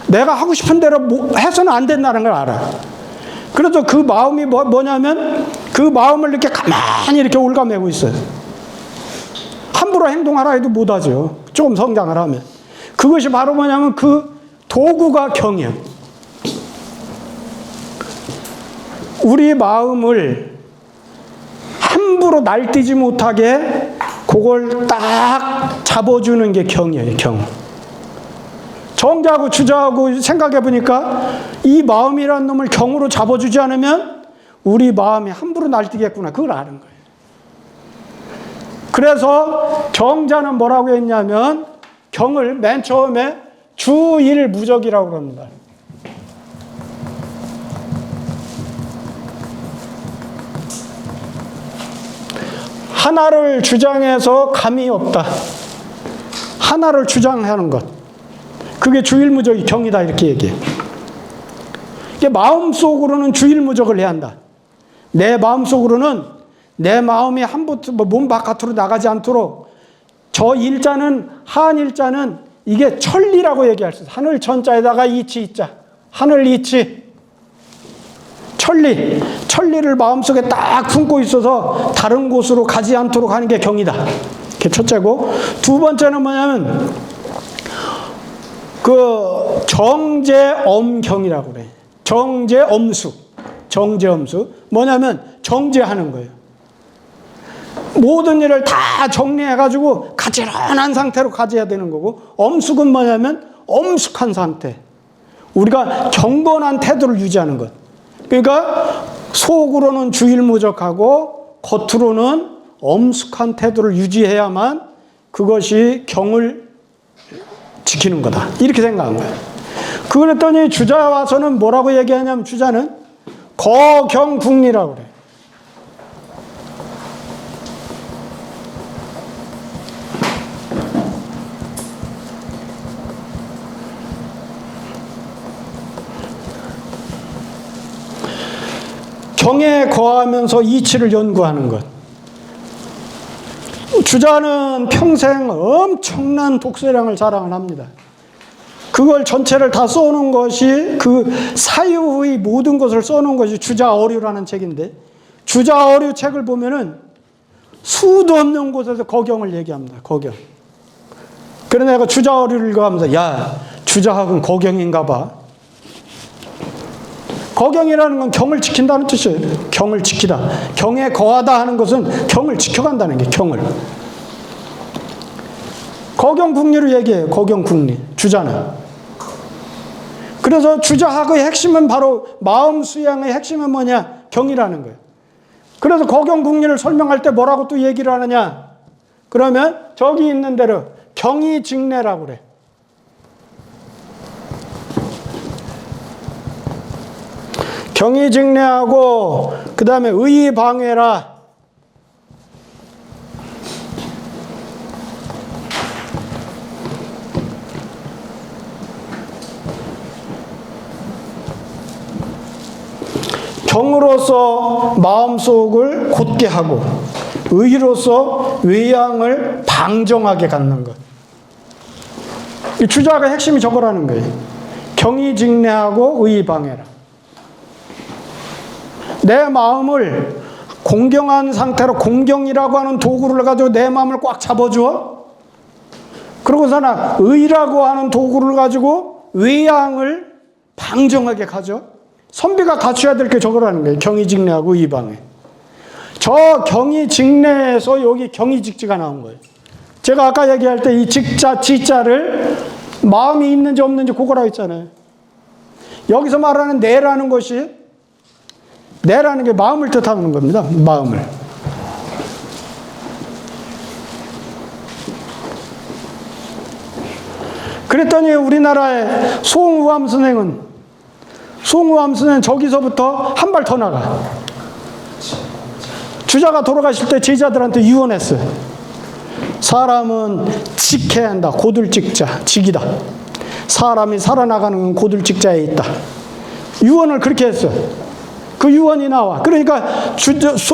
내가 하고 싶은 대로 해서는 안 된다는 걸 알아. 그래서 그 마음이 뭐냐면 그 마음을 이렇게 가만히 이렇게 올가매고 있어요. 함부로 행동하라 해도 못하죠. 조금 성장을 하면. 그것이 바로 뭐냐면 그 도구가 경이에요. 우리 마음을 함부로 날뛰지 못하게 그걸 딱 잡아주는 게 경이에요. 경. 정자하고 주자하고 생각해 보니까 이 마음이라는 놈을 경으로 잡아주지 않으면 우리 마음이 함부로 날뛰겠구나. 그걸 아는 거예요. 그래서 정자는 뭐라고 했냐면 경을 맨 처음에 주일무적이라고 합니다. 하나를 주장해서 감이 없다. 하나를 주장하는 것. 그게 주일무적이 경이다 이렇게 얘기해요. 이게 마음속으로는 주일무적을 해야 한다. 내 마음속으로는 내 마음이 한부터 몸 바깥으로 나가지 않도록 저 일자는 한일자는 이게 천리라고 얘기할 수 있어요. 하늘 천자에다가 이치 이자. 하늘 이치. 천리를 마음속에 딱 품고 있어서 다른 곳으로 가지 않도록 하는 게 경이다. 그게 첫째고, 두 번째는 뭐냐면 그 정제엄경이라고 그래. 정제엄수. 뭐냐면 정제하는 거예요. 모든 일을 다 정리해가지고 가지런한 상태로 가져야 되는 거고, 엄숙은 뭐냐면 엄숙한 상태. 우리가 경건한 태도를 유지하는 것. 그러니까 속으로는 주일무적하고 겉으로는 엄숙한 태도를 유지해야만 그것이 경을 지키는 거다. 이렇게 생각한 거예요. 그랬더니 주자 와서는 뭐라고 얘기하냐면 주자는 거경국리라고 그래요. 경에 거하면서 이치를 연구하는 것. 주자는 평생 엄청난 독서량을 자랑을 합니다. 그걸 전체를 다 써놓은 것이 그 사유의 모든 것을 써놓은 것이 주자어류라는 책인데, 주자어류 책을 보면은 수도 없는 곳에서 거경을 얘기합니다. 거경. 그래서 내가 주자어류를 읽어가면서 야, 주자학은 거경인가 봐. 거경이라는 건 경을 지킨다는 뜻이에요. 경을 지키다. 경에 거하다 하는 것은 경을 지켜간다는 게 경을. 거경국리를 얘기해요. 거경국리. 주자는. 그래서 주자학의 핵심은 바로 마음 수양의 핵심은 뭐냐? 경이라는 거예요. 그래서 거경국리를 설명할 때 뭐라고 또 얘기를 하느냐? 그러면 저기 있는 대로 경이직내라고 그래. 경이직내하고 그 다음에 의의방해라. 경으로서 마음속을 곧게 하고 의로서 외양을 방정하게 갖는 것. 이 주자가 핵심이 저거라는 거예요. 경이직내하고 의의방해라. 내 마음을 공경한 상태로 공경이라고 하는 도구를 가지고 내 마음을 꽉 잡아주어. 그러고서는 의라고 하는 도구를 가지고 외양을 방정하게 가져. 선비가 갖춰야 될 게 저거라는 거예요. 경이직내하고 의방해. 저 경이직내에서 여기 경이직지가 나온 거예요. 제가 아까 얘기할 때 이 직자, 지자를 마음이 있는지 없는지 그거라고 했잖아요. 여기서 말하는 내라는 것이 내라는 게 마음을 뜻하는 겁니다. 마음을. 그랬더니 우리나라의 송우암 선생은 저기서부터 한 발 더 나가. 주자가 돌아가실 때 제자들한테 유언했어요. 사람은 직해야 한다. 고들직자, 직이다. 사람이 살아나가는 건 고들직자에 있다. 유언을 그렇게 했어요. 그 유언이 나와. 그러니까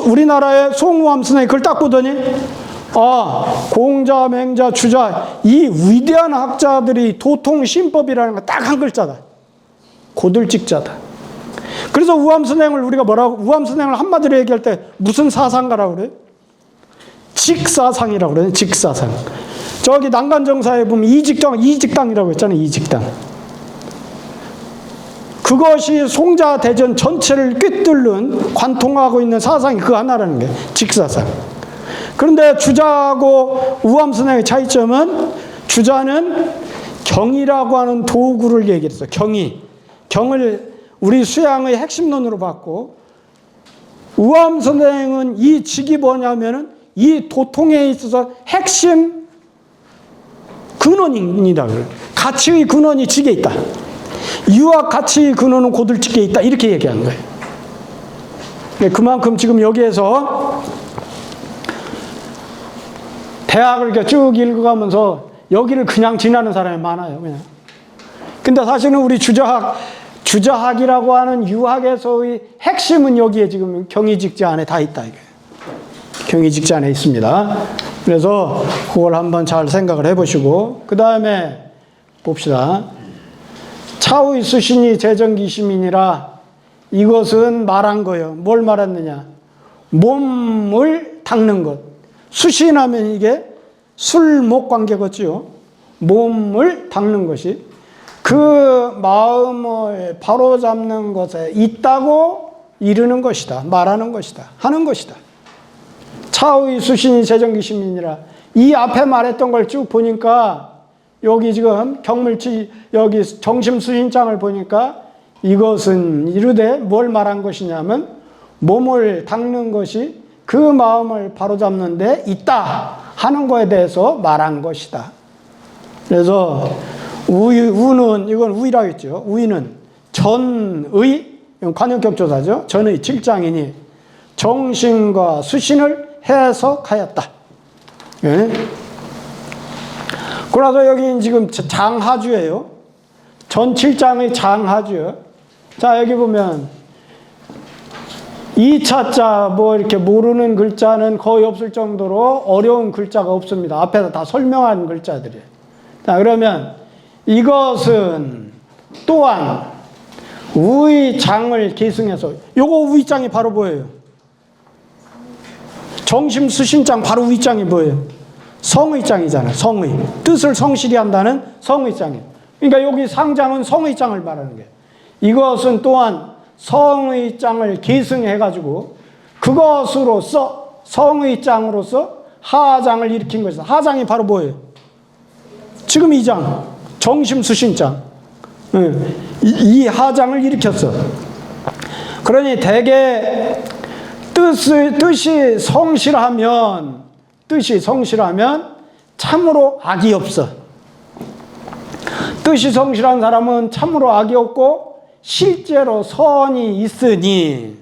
우리나라의 송우암 선생이 그걸 딱 보더니 공자, 맹자, 주자 이 위대한 학자들이 도통신법이라는 거 딱 한 글자다. 고들직자다. 그래서 우암 선생을 우리가 우암 선생을 한마디로 얘기할 때 무슨 사상가라고 그래요? 직사상이라고 그래요. 직사상. 저기 난간정사에 보면 이직당이라고 했잖아요. 이직당. 그것이 송자대전 전체를 꿰뚫는 관통하고 있는 사상이 그 하나라는 게 직사상. 그런데 주자하고 우암 선생의 차이점은 주자는 경이라고 하는 도구를 얘기했어요. 경을 우리 수양의 핵심론으로 봤고, 우암 선생은 이 직이 뭐냐면은 이 도통에 있어서 핵심 근원입니다. 가치의 근원이 직에 있다. 유학 가치의 근원은 고들직에 있다. 이렇게 얘기하는 거예요. 그만큼 지금 여기에서 대학을 이렇게 쭉 읽어가면서 여기를 그냥 지나는 사람이 많아요. 그냥. 근데 사실은 우리 주자학이라고 하는 유학에서의 핵심은 여기에 지금 경희직지안에 다 있다. 이게. 경희직지안에 있습니다. 그래서 그걸 한번 잘 생각을 해보시고 그 다음에 봅시다. 차의 수신이 재정기시민이라 이것은 말한 거예요. 뭘 말했느냐? 몸을 닦는 것. 수신하면 이게 술목 관계겠지요. 몸을 닦는 것이 그 마음을 바로잡는 것에 있다고 이르는 것이다. 말하는 것이다. 하는 것이다. 차의 수신이 재정기시민이라 이 앞에 말했던 걸 쭉 보니까 여기 지금 경물치 여기 정심수신장을 보니까 이것은 이르되 뭘 말한 것이냐면 몸을 닦는 것이 그 마음을 바로잡는 데 있다 하는 거에 대해서 말한 것이다. 그래서 우는 이건 우의라고 했죠. 우의는 전의 관용격조사죠. 전의 7장이니 정신과 수신을 해석하였다. 예. 그래서 여기 지금 장하주예요. 전 7장의 장하주. 자, 여기 보면 2차자 뭐 이렇게 모르는 글자는 거의 없을 정도로 어려운 글자가 없습니다. 앞에서 다 설명한 글자들이에요. 자, 그러면 이것은 또한 우의장을 계승해서 요거 우의장이 바로 뭐예요? 정심수신장 바로 우의장이 뭐예요? 성의장이잖아요. 성의. 뜻을 성실히 한다는 성의장이에요. 그러니까 여기 상장은 성의장을 말하는 거예요. 이것은 또한 성의장을 계승해가지고 그것으로서 성의장으로서 하장을 일으킨 것이다. 하장이 바로 뭐예요? 지금 2장 정심수신장. 이 하장을 일으켰어. 그러니 대개 뜻이 성실하면 참으로 악이 없어. 뜻이 성실한 사람은 참으로 악이 없고 실제로 선이 있으니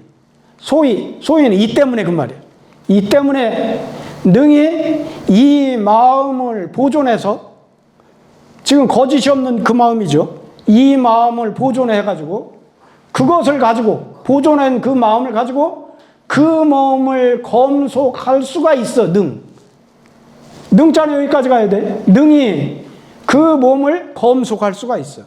소위는 이 때문에 그 말이에요. 이 때문에 능히 이 마음을 보존해서 지금 거짓이 없는 그 마음이죠. 이 마음을 보존해가지고 그것을 가지고 보존한 그 마음을 가지고 그 마음을 검속할 수가 있어. 능자는 여기까지 가야 돼. 능히 그 몸을 검속할 수가 있어.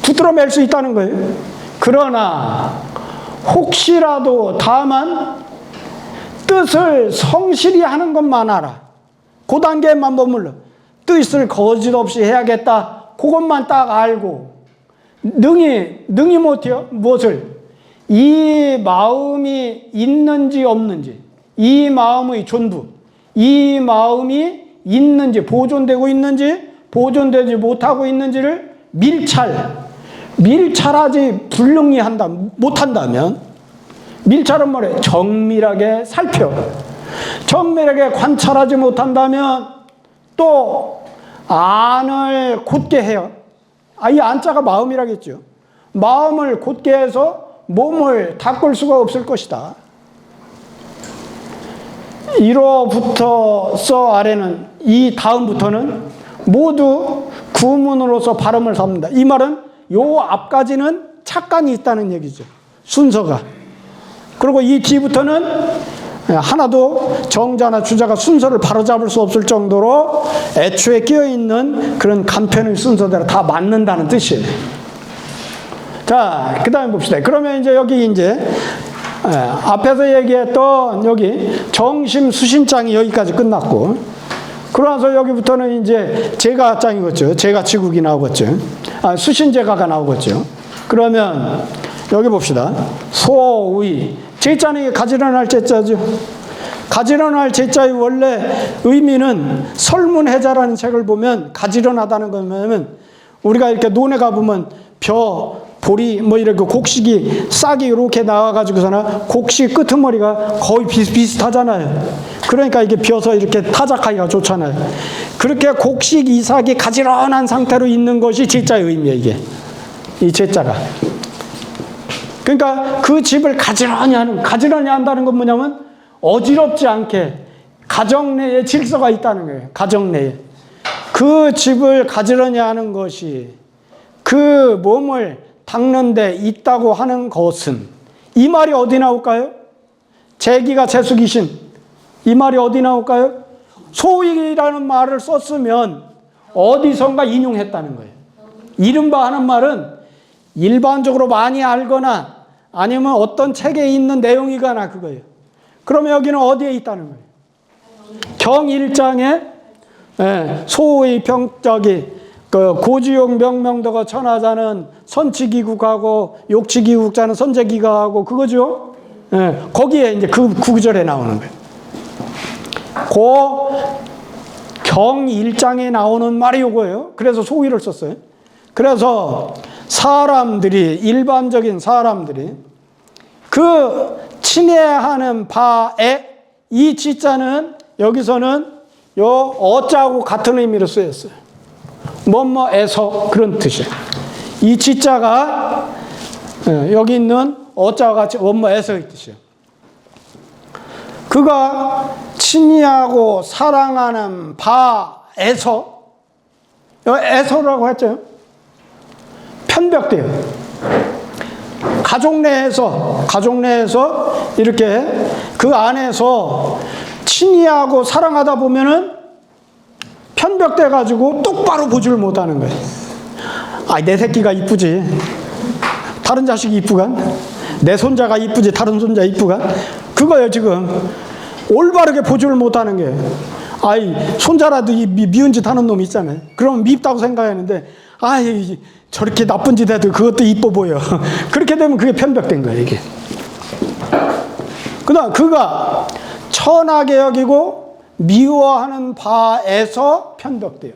붙들어맬 수 있다는 거예요. 그러나 혹시라도 다만 뜻을 성실히 하는 것만 알아. 그 단계에만 머물러. 뜻을 거짓 없이 해야겠다. 그것만 딱 알고 능히 못해요. 무엇을? 이 마음이 있는지 없는지, 이 마음의 존부, 이 마음이 있는지, 보존되고 있는지, 보존되지 못하고 있는지를 밀찰하지 불능히 못한다면, 밀찰은 뭐래? 정밀하게 살펴. 정밀하게 관찰하지 못한다면 또 안을 곧게 해요. 이 안자가 마음이라겠죠. 마음을 곧게 해서 몸을 닦을 수가 없을 것이다. 1호부터 서 아래는 이 다음부터는 모두 구문으로서 발음을 삼는다. 이 말은 요 앞까지는 착간이 있다는 얘기죠. 순서가. 그리고 이 뒤부터는 하나도 정자나 주자가 순서를 바로잡을 수 없을 정도로 애초에 끼어있는 그런 간편의 순서대로 다 맞는다는 뜻이에요. 자, 그 다음에 봅시다. 그러면 이제 여기 이제 앞에서 얘기했던 여기 정심수신장이 여기까지 끝났고, 그러면서 여기부터는 이제 제가장이겠죠. 제가치국이 나오겠죠. 수신제가가 나오겠죠. 그러면 여기 봅시다. 소의. 제자는 가지런할 제자죠. 가지런할 제자의 원래 의미는 설문해자라는 책을 보면 가지런하다는 거면 우리가 이렇게 논에 가보면 보리 뭐 이렇게 곡식이 싹이 이렇게 나와가지고서나 곡식 끄트머리가 거의 비슷하잖아요. 그러니까 이게 벼서 이렇게 타작하기가 좋잖아요. 그렇게 곡식 이삭이 가지런한 상태로 있는 것이 제자의 의미예요. 이게 이 제자가. 그러니까 그 집을 가지런히 한다는 건 뭐냐면 어지럽지 않게 가정 내에 질서가 있다는 거예요. 가정 내에. 그 집을 가지런히 하는 것이 그 몸을 닦는 데 있다고 하는 것은 이 말이 어디 나올까요? 제기가 재수기신 이 말이 어디 나올까요? 소위라는 말을 썼으면 어디선가 인용했다는 거예요. 이른바 하는 말은 일반적으로 많이 알거나 아니면 어떤 책에 있는 내용이거나 그거예요. 그러면 여기는 어디에 있다는 거예요? 경 1장에 소의 병적이 그 고지용 명명도가 천하자는 선치기국하고 욕치기국자는 선제기가하고 그거죠. 거기에 이제 그 구절에 나오는 거예요. 그 경 1장에 나오는 말이 요거예요. 그래서 소위를 썼어요. 그래서 사람들이 일반적인 사람들이 그 친애하는 바에 이 지자는 여기서는 요 어자하고 같은 의미로 쓰였어요. 뭐뭐에서 그런 뜻이에요. 이 지자가 여기 있는 어자와 같이 뭐뭐에서의 뜻이에요. 그가 친애하고 사랑하는 바에서 에서라고 했죠. 편벽돼요. 가족 내에서 이렇게 그 안에서 친애하고 사랑하다 보면은 편벽돼 가지고 똑바로 보지를 못하는 거예요. 아, 내 새끼가 이쁘지. 다른 자식이 이쁘간? 내 손자가 이쁘지. 다른 손자 이쁘간? 그거예요, 지금. 올바르게 보지를 못하는 게. 아이, 손자라도 미운 짓 하는 놈 있잖아요. 그러면 밉다고 생각하는데, 아이, 저렇게 나쁜 짓 해도 그것도 이뻐 보여. 그렇게 되면 그게 편벽된 거예요, 이게. 그 다음, 그가 천하게 여기고 미워하는 바에서 편벽돼요.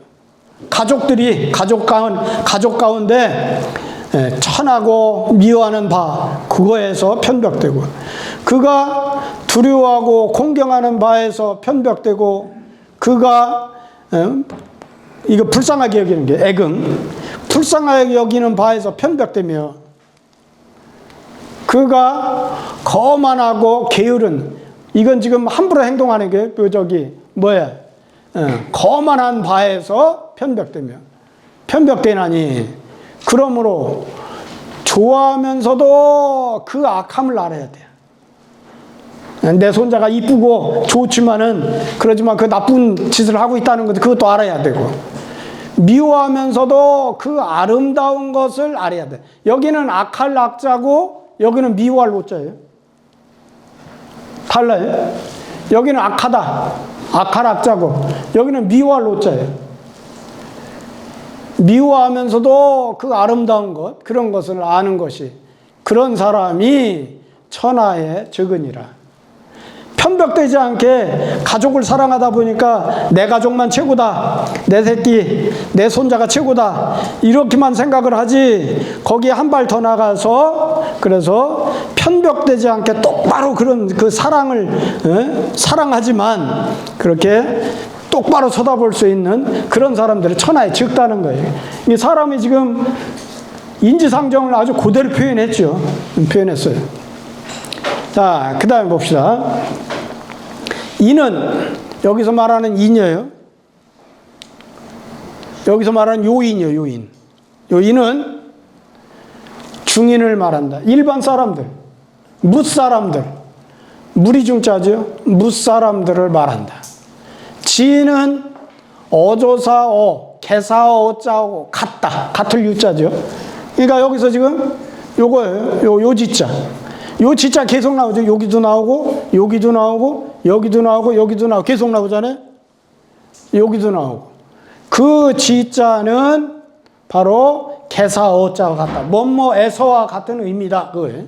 가족들이, 가족 가운데 천하고 미워하는 바, 그거에서 편벽되고, 그가 두려워하고 공경하는 바에서 편벽되고, 그가 이거 불쌍하게 여기는 게 애금, 불쌍하게 여기는 바에서 편벽되며, 그가 거만하고 게으른, 이건 지금 함부로 행동하는 게 거만한 바에서 편벽되며, 편벽되나니 그러므로 좋아하면서도 그 악함을 알아야 돼요. 내 손자가 이쁘고 좋지만은 그러지만 그 나쁜 짓을 하고 있다는 것도 그것도 알아야 되고, 미워하면서도 그 아름다운 것을 알아야 돼. 여기는 악할 악자고 여기는 미워할 노자예요. 달라요. 여기는 악하다, 악할 악자고 여기는 미워할 노자예요. 미워하면서도 그 아름다운 것, 그런 것을 아는 것이, 그런 사람이 천하의 적으니라. 편벽되지 않게 가족을 사랑하다 보니까 내 가족만 최고다, 내 새끼, 내 손자가 최고다, 이렇게만 생각을 하지, 거기에 한 발 더 나가서 그래서 편벽되지 않게 똑바로 그런 그 사랑을 사랑하지만 그렇게 똑바로 쳐다볼 수 있는 그런 사람들이 천하에 적다는 거예요. 이 사람이 지금 인지상정을 아주 그대로 표현했죠. 표현했어요. 자, 그 다음에 봅시다. 이는 여기서 말하는 이녀예요. 여기서 말하는 요인이요, 요인. 요인은 중인을 말한다. 일반 사람들, 뭇사람들, 무리중자죠. 뭇사람들을 말한다. 지는 어조사어, 개사어자하고 같다. 같을 유자죠. 그러니까 여기서 지금 요거예요. 요 지자. 요 지자 계속 나오죠. 여기도 나오고, 여기도 나오고, 여기도 나오고, 여기도 나오고, 계속 나오잖아요. 여기도 나오고. 그 지자는 바로 개사어자와 같다. 뭐뭐에서와 같은 의미다. 그거예요.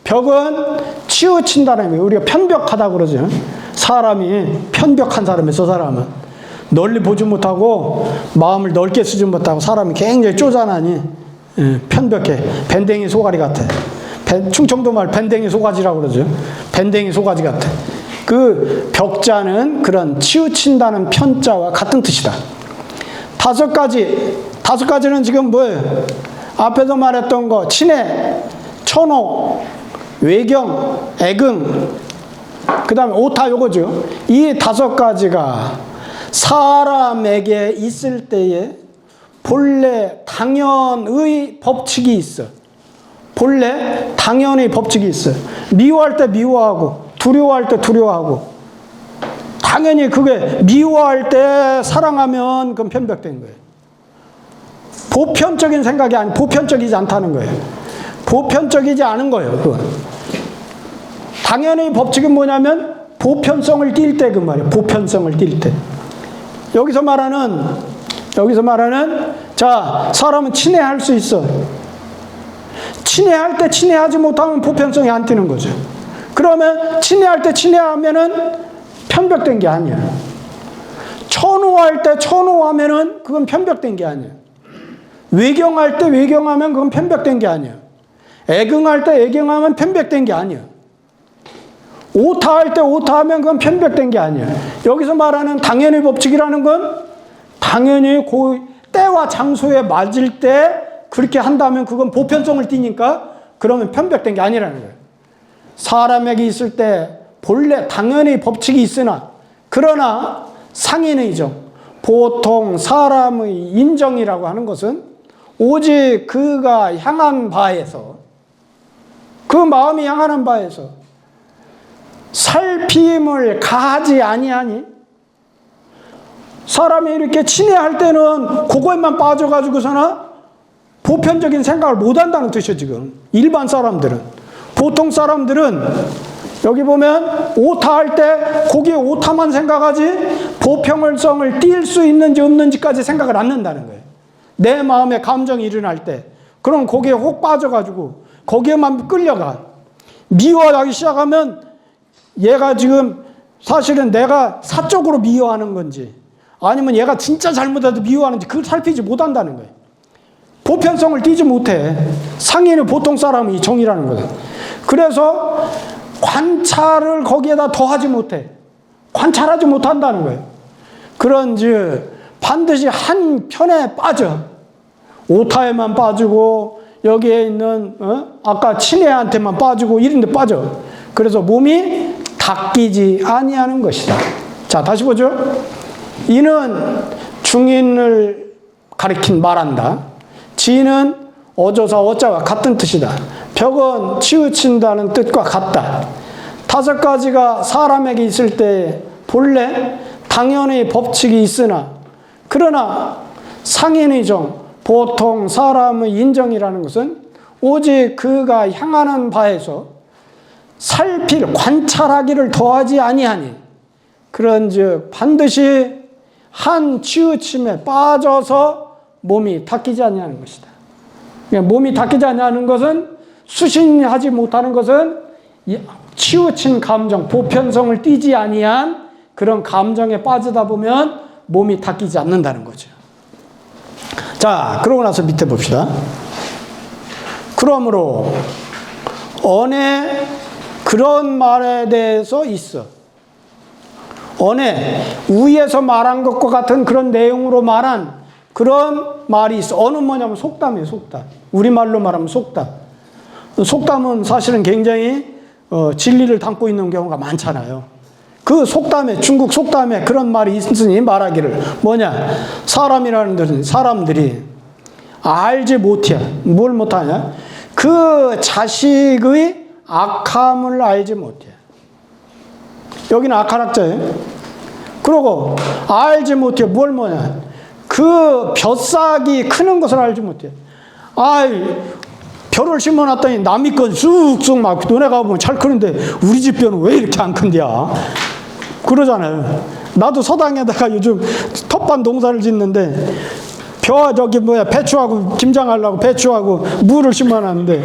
벽은 치우친다는 의미예요. 우리가 편벽하다 그러죠. 사람이 편벽한 사람이에요. 저 사람은 널리 보지 못하고 마음을 넓게 쓰지 못하고 사람이 굉장히 쪼잔하니 편벽해. 밴댕이 소가리 같아. 충청도 말 밴댕이 소가지라고 그러죠. 밴댕이 소가지 같아. 그 벽자는 그런 치우친다는 편자와 같은 뜻이다. 다섯 가지는 지금 뭐예요? 앞에서 말했던 거, 친애, 천호, 외경, 애금, 그 다음에 오타 요거죠. 이 5가지가 사람에게 있을 때에 본래 당연의 법칙이 있어. 본래 당연의 법칙이 있어. 미워할 때 미워하고 두려워할 때 두려워하고. 당연히 그게 미워할 때 사랑하면 그건 편벽된 거예요. 보편적인 생각이 아니, 보편적이지 않다는 거예요. 보편적이지 않은 거예요. 그건. 당연히 법칙은 뭐냐면 보편성을 띌 때 그 말이에요. 보편성을 띌 때. 여기서 말하는 자, 사람은 친애할 수 있어. 친애할 때 친애하지 못하면 보편성이 안 띄는 거죠. 그러면 친애할 때 친애하면은 편벽된 게 아니야. 천호할 때 천호하면은 그건 편벽된 게 아니야. 외경할 때 외경하면 그건 편벽된 게 아니야. 애경할 때 애경하면 편벽된 게 아니야. 오타할 때 오타하면 그건 편벽된 게 아니야. 여기서 말하는 당연의 법칙이라는 건 당연히 그 때와 장소에 맞을 때 그렇게 한다면 그건 보편성을 띠니까 그러면 편벽된 게 아니라는 거예요. 사람에게 있을 때 본래 당연히 법칙이 있으나 그러나 상인의정, 보통 사람의 인정이라고 하는 것은 오직 그가 향한 바에서 그 마음이 향하는 바에서 살핌을 가하지 아니하니 사람이 이렇게 친애할 때는 그거에만 빠져가지고서나 보편적인 생각을 못한다는 뜻이에요. 지금 일반 사람들은, 보통 사람들은 여기 보면 오타할 때 거기에 오타만 생각하지 보편성을 띌 수 있는지 없는지까지 생각을 안 한다는 거예요. 내 마음에 감정이 일어날 때 그럼 거기에 혹 빠져가지고 거기에만 끌려가. 미워하기 시작하면 얘가 지금 사실은 내가 사적으로 미워하는 건지 아니면 얘가 진짜 잘못해도 미워하는지 그걸 살피지 못한다는 거예요. 보편성을 띠지 못해. 상인은 보통 사람이 정이라는 거예요. 그래서 관찰을 거기에다 더하지 못해. 관찰하지 못한다는 거예요. 그런즉 반드시 한 편에 빠져. 오타에만 빠지고 여기에 있는 아까 친애한테만 빠지고 이런 데 빠져. 그래서 몸이 닦이지 아니하는 것이다. 자, 다시 보죠. 이는 중인을 가리킨 말한다. 지는 어조사 어자와 같은 뜻이다. 벽은 치우친다는 뜻과 같다. 5가지가 사람에게 있을 때 본래 당연히 법칙이 있으나 그러나 상인의정, 보통 사람의 인정이라는 것은 오직 그가 향하는 바에서 살필, 관찰하기를 더하지 아니하니 그런즉 반드시 한 치우침에 빠져서 몸이 닦이지 아니하는 것이다. 몸이 닦이지 아니하는 것은 수신하지 못하는 것은 치우친 감정, 보편성을 띠지 아니한 그런 감정에 빠지다 보면 몸이 닦이지 않는다는 거죠. 자, 그러고 나서 밑에 봅시다. 그러므로 언에 그런 말에 대해서 있어. 언에 위에서 말한 것과 같은 그런 내용으로 말한 그런 말이 있어. 언은 뭐냐면 속담이에요. 속담. 우리말로 말하면 속담. 속담은 사실은 굉장히 진리를 담고 있는 경우가 많잖아요. 그 속담에, 중국 속담에 그런 말이 있으니 말하기를 뭐냐, 사람이라는 사람들이 알지 못해. 뭘 못하냐? 그 자식의 악함을 알지 못해. 여기는 악한 학자예요. 그리고 알지 못해. 뭘 뭐냐? 그 벼싹이 크는 것을 알지 못해. 아이, 벼를 심어놨더니 남의 건 쑥쑥 막 눈에 가보면 잘 크는데 우리 집 벼는 왜 이렇게 안 큰데야? 그러잖아요. 나도 서당에다가 요즘 텃밭 농사를 짓는데 벼 저기 뭐야 배추하고 김장하려고 배추하고 무를 심어놨는데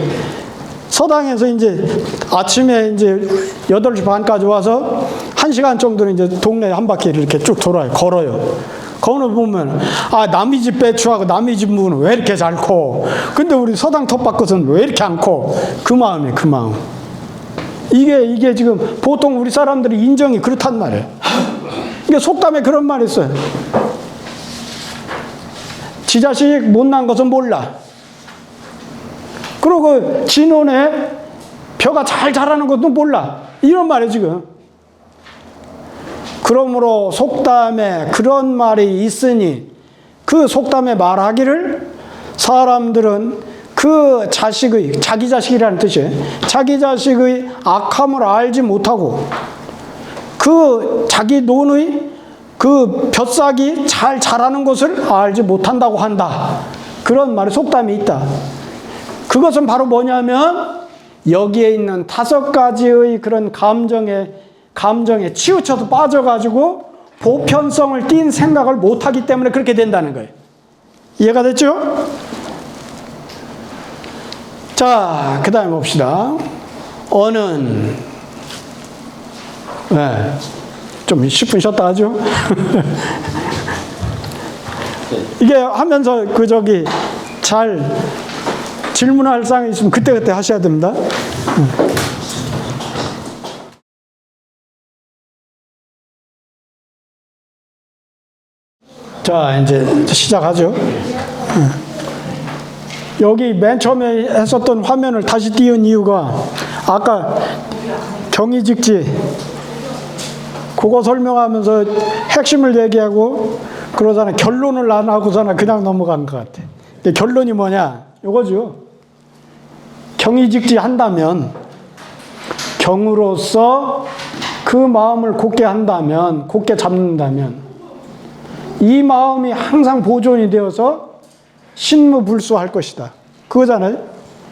서당에서 이제 아침에 이제 8시 반까지 와서 1시간 정도는 이제 동네 한 바퀴를 이렇게 쭉 돌아요. 걸어요. 거기를 보면 아, 남의 집 배추하고 남의 집 무는 왜 이렇게 잘 커? 근데 우리 서당 텃밭 것은 왜 이렇게 안 커? 그 마음이에요. 그 마음. 이게 지금 보통 우리 사람들이 인정이 그렇단 말이에요. 이게 속담에 그런 말이 있어요. 지 자식 못난 것은 몰라. 그리고 지 눈에 벼가 잘 자라는 것도 몰라. 이런 말이에요 지금. 그러므로 속담에 그런 말이 있으니 그 속담에 말하기를 사람들은 그 자식의, 자기 자식이라는 뜻이에요. 자기 자식의 악함을 알지 못하고 그 자기 논의 그 벼싹이 잘 자라는 것을 알지 못한다고 한다. 그런 말이 속담이 있다. 그것은 바로 뭐냐면 여기에 있는 5가지의 그런 감정에 치우쳐서 빠져가지고 보편성을 띈 생각을 못하기 때문에 그렇게 된다는 거예요. 이해가 됐죠? 자, 그 다음에 봅시다. 어는, 네, 좀 10분 쉬었다 하죠? 이게 하면서 잘 질문할 사항이 있으면 그때그때 하셔야 됩니다. 자, 이제 시작하죠. 여기 맨 처음에 했었던 화면을 다시 띄운 이유가 아까 경의직지 그거 설명하면서 핵심을 얘기하고 그러잖아. 결론을 안 하고서는 그냥 넘어간 것 같아. 결론이 뭐냐? 이거죠. 경의직지 한다면 경으로서 그 마음을 곧게 한다면, 곧게 잡는다면 이 마음이 항상 보존이 되어서 신무불수할 것이다. 그거잖아요.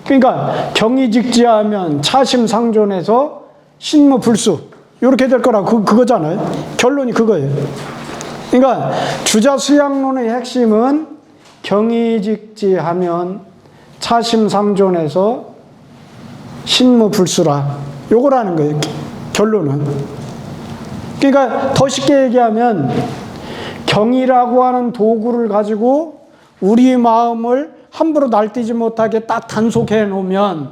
그러니까 경의직지하면 차심상존해서 신무불수 이렇게 될 거라고 그거잖아요. 결론이 그거예요. 그러니까 주자수양론의 핵심은 경의직지하면 차심상존해서 신무불수라 요거라는 거예요. 결론은. 그러니까 더 쉽게 얘기하면 경이라고 하는 도구를 가지고 우리 마음을 함부로 날뛰지 못하게 딱 단속해 놓으면,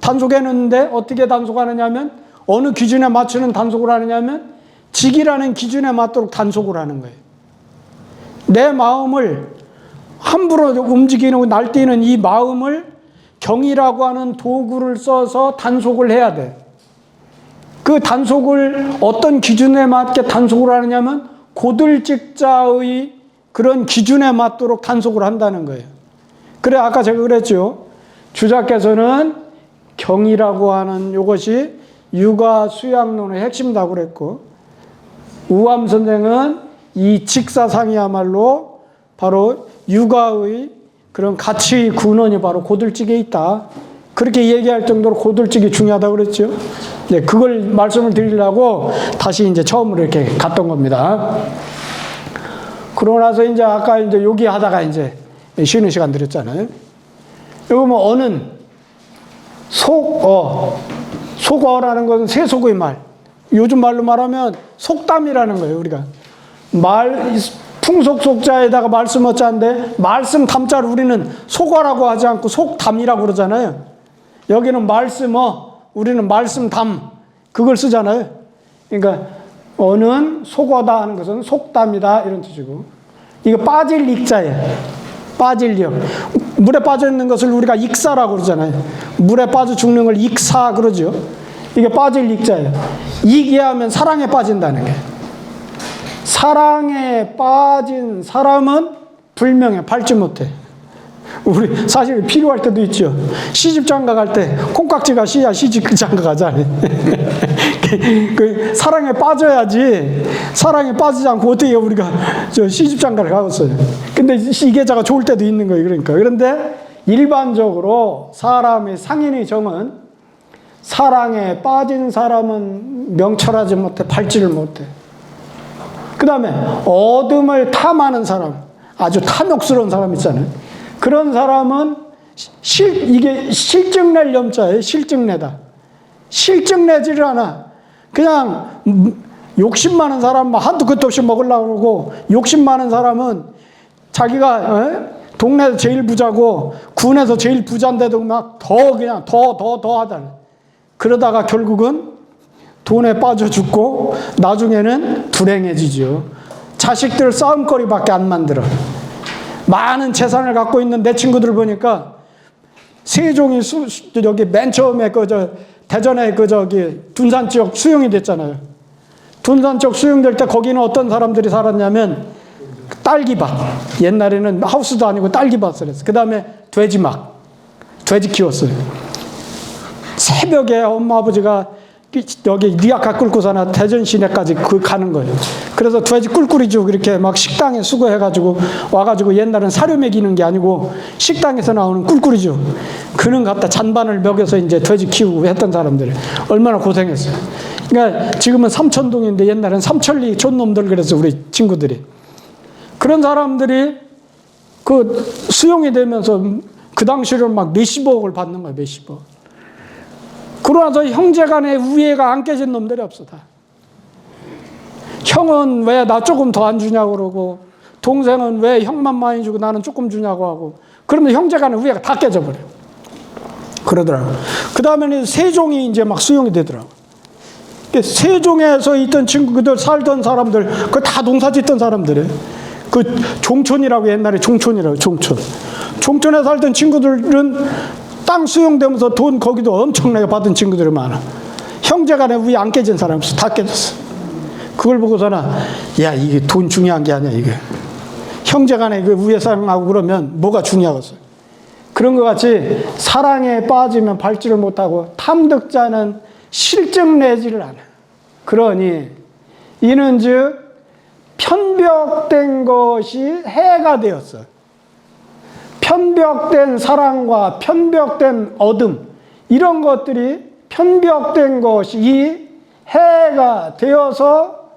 단속해 놓는데 어떻게 단속하느냐면 어느 기준에 맞추는 단속을 하느냐면 직이라는 기준에 맞도록 단속을 하는 거예요. 내 마음을 함부로 움직이는 날뛰는 이 마음을 경이라고 하는 도구를 써서 단속을 해야 돼. 그 단속을 어떤 기준에 맞게 단속을 하느냐면 고들직자의 그런 기준에 맞도록 단속을 한다는 거예요. 그래 아까 제가 그랬죠. 주자께서는 경이라고 하는 이것이 육아수양론의 핵심이라고 그랬고, 우암 선생은 이 직사상이야말로 바로 육아의 그런 가치의 근원이 바로 고들직에 있다. 그렇게 얘기할 정도로 고들직이 중요하다고 그랬죠. 네, 그걸 말씀을 드리려고 다시 이제 처음으로 이렇게 갔던 겁니다. 그러고 나서 이제 아까 이제 여기 하다가 이제 쉬는 시간 드렸잖아요. 여기 뭐 어는 속어라는 것은 세속의 말. 요즘 말로 말하면 속담이라는 거예요, 우리가. 풍속속자에다가 말씀 어자인데 말씀 담자를 우리는 속어라고 하지 않고 속담이라고 그러잖아요. 여기는 말씀어, 우리는 말씀담 그걸 쓰잖아요. 그러니까 어는 속어다 하는 것은 속담이다 이런 뜻이고, 이거 빠질 익자예요. 빠질 역. 물에 빠져 있는 것을 우리가 익사라고 그러잖아요. 물에 빠져 죽는 걸 익사 그러죠. 이게 빠질 익자예요. 이기하면 사랑에 빠진다는 게. 사랑에 빠진 사람은 불명예, 밟지 못해. 우리 사실 필요할 때도 있죠. 시집장가 갈 때 콩깍지가 씨야 시집장가 가잖아요. 그 사랑에 빠져야지. 사랑에 빠지지 않고 어떻게 우리가 저 시집장가를 가겠어요. 근데 이 계자가 좋을 때도 있는 거예요. 그러니까. 그런데 일반적으로 사람의 상인의 정은 사랑에 빠진 사람은 명철하지 못해, 밟지를 못해. 그 다음에 어둠을 탐하는 사람, 아주 탐욕스러운 사람 있잖아요. 그런 사람은 이게 실증낼 염자예요. 실증내다. 실증내지를 않아. 그냥 욕심 많은 사람, 한두 끝도 없이 먹으려고 그러고, 욕심 많은 사람은 자기가 동네에서 제일 부자고 군에서 제일 부자인데도 막 그냥 더 하잖아요. 그러다가 결국은 돈에 빠져 죽고 나중에는 불행해지죠. 자식들 싸움거리밖에 안 만들어. 많은 재산을 갖고 있는 내 친구들 보니까 세종이 여기 맨 처음에 대전에 둔산 지역 수용이 됐잖아요. 둔산 쪽 수용될 때 거기는 어떤 사람들이 살았냐면 딸기밭. 옛날에는 하우스도 아니고 딸기밭을 했어요. 그 다음에 돼지막. 돼지 키웠어요. 새벽에 엄마 아버지가 여기 리아카 끌고 사나 대전 시내까지 가는 거예요. 그래서 돼지 꿀꿀이죽 이렇게 막 식당에 수거해가지고 와가지고 옛날엔 사료 먹이는 게 아니고 식당에서 나오는 꿀꿀이죽 그는 갖다 잔반을 먹여서 이제 돼지 키우고 했던 사람들 얼마나 고생했어요. 그러니까 지금은 삼천동인데 옛날엔 삼천리 촌놈들 그래서 우리 친구들이 그런 사람들이 그 수용이 되면서 그 당시로는 막 몇십억을 받는 거예요. 몇십억. 그러나서 형제간의 우애가 안 깨진 놈들이 없어 다. 형은 왜 나 조금 더 안 주냐고 그러고 동생은 왜 형만 많이 주고 나는 조금 주냐고 하고 그러면 형제간의 우애가 다 깨져버려. 그러더라고. 그 다음에는 세종이 이제 막 수용이 되더라고. 세종에서 있던 친구들 살던 사람들 그 다 농사 짓던 사람들이에요. 그 종촌이라고 옛날에 종촌이라고 종촌에 살던 친구들은 땅 수용되면서 돈 거기도 엄청나게 받은 친구들이 많아. 형제간에 우애 안 깨진 사람 없어. 다 깨졌어. 그걸 보고서는 야 이게 돈 중요한 게 아니야 이게. 형제간에 그 우애 사랑하고 그러면 뭐가 중요하겠어. 그런 것 같이 사랑에 빠지면 밟지를 못하고 탐득자는 실증 내지를 않아. 그러니 이는 즉 편벽된 것이 해가 되었어. 편벽된 사랑과 편벽된 어둠 이런 것들이 편벽된 것이 이 해가 되어서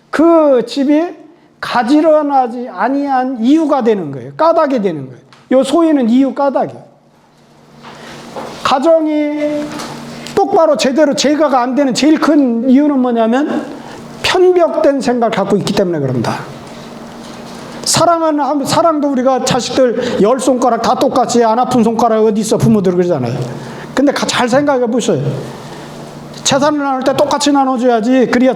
그 집이 가지런하지 아니한 이유가 되는 거예요. 까닭이 되는 거예요. 요 소위는 이유 까닭이에요. 가정이 똑바로 제대로 제가가 안 되는 제일 큰 이유는 뭐냐면 편벽된 생각을 갖고 있기 때문에 그런다. 사랑도 우리가 자식들 10손가락 다 똑같이 안 아픈 손가락 어디 있어 부모들 그러잖아요. 근데 잘 생각해 보세요. 재산을 나눌 때 똑같이 나눠줘야지. 그래야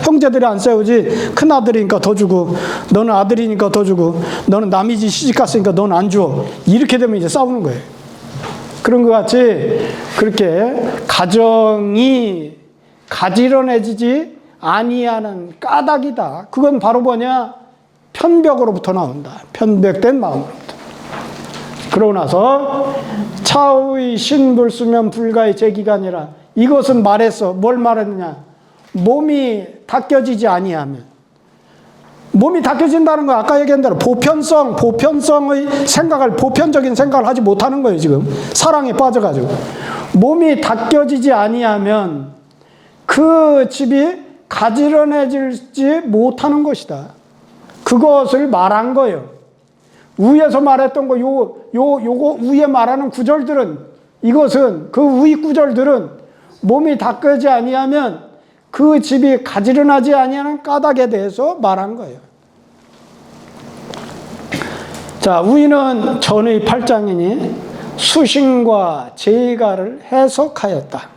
형제들이 안 싸우지. 큰 아들이니까 더 주고 너는 아들이니까 더 주고 너는 남이 집 시집 갔으니까 너는 안 줘. 이렇게 되면 이제 싸우는 거예요. 그런 것 같이 그렇게 가정이 가지런해지지 아니하는 까닭이다. 그건 바로 뭐냐? 편벽으로부터 나온다. 편벽된 마음으로부터. 그러고 나서 차의 신불수면 불가의 제기가니라. 이것은 말했어. 뭘 말했느냐? 몸이 닦여지지 아니하면. 몸이 닦여진다는 거 아까 얘기한 대로 보편성의 생각을 보편적인 생각을 하지 못하는 거예요. 지금 사랑에 빠져가지고 몸이 닦여지지 아니하면 그 집이 가지런해지지 못하는 것이다. 그것을 말한 거예요. 위에서 말했던 거, 요거 위에 말하는 구절들은, 이것은, 그 위 구절들은 몸이 닦여지지 아니하면 그 집이 가지런하지 아니하는 까닭에 대해서 말한 거예요. 자, 위는 전의 8장이니 수신과 제가를 해석하였다.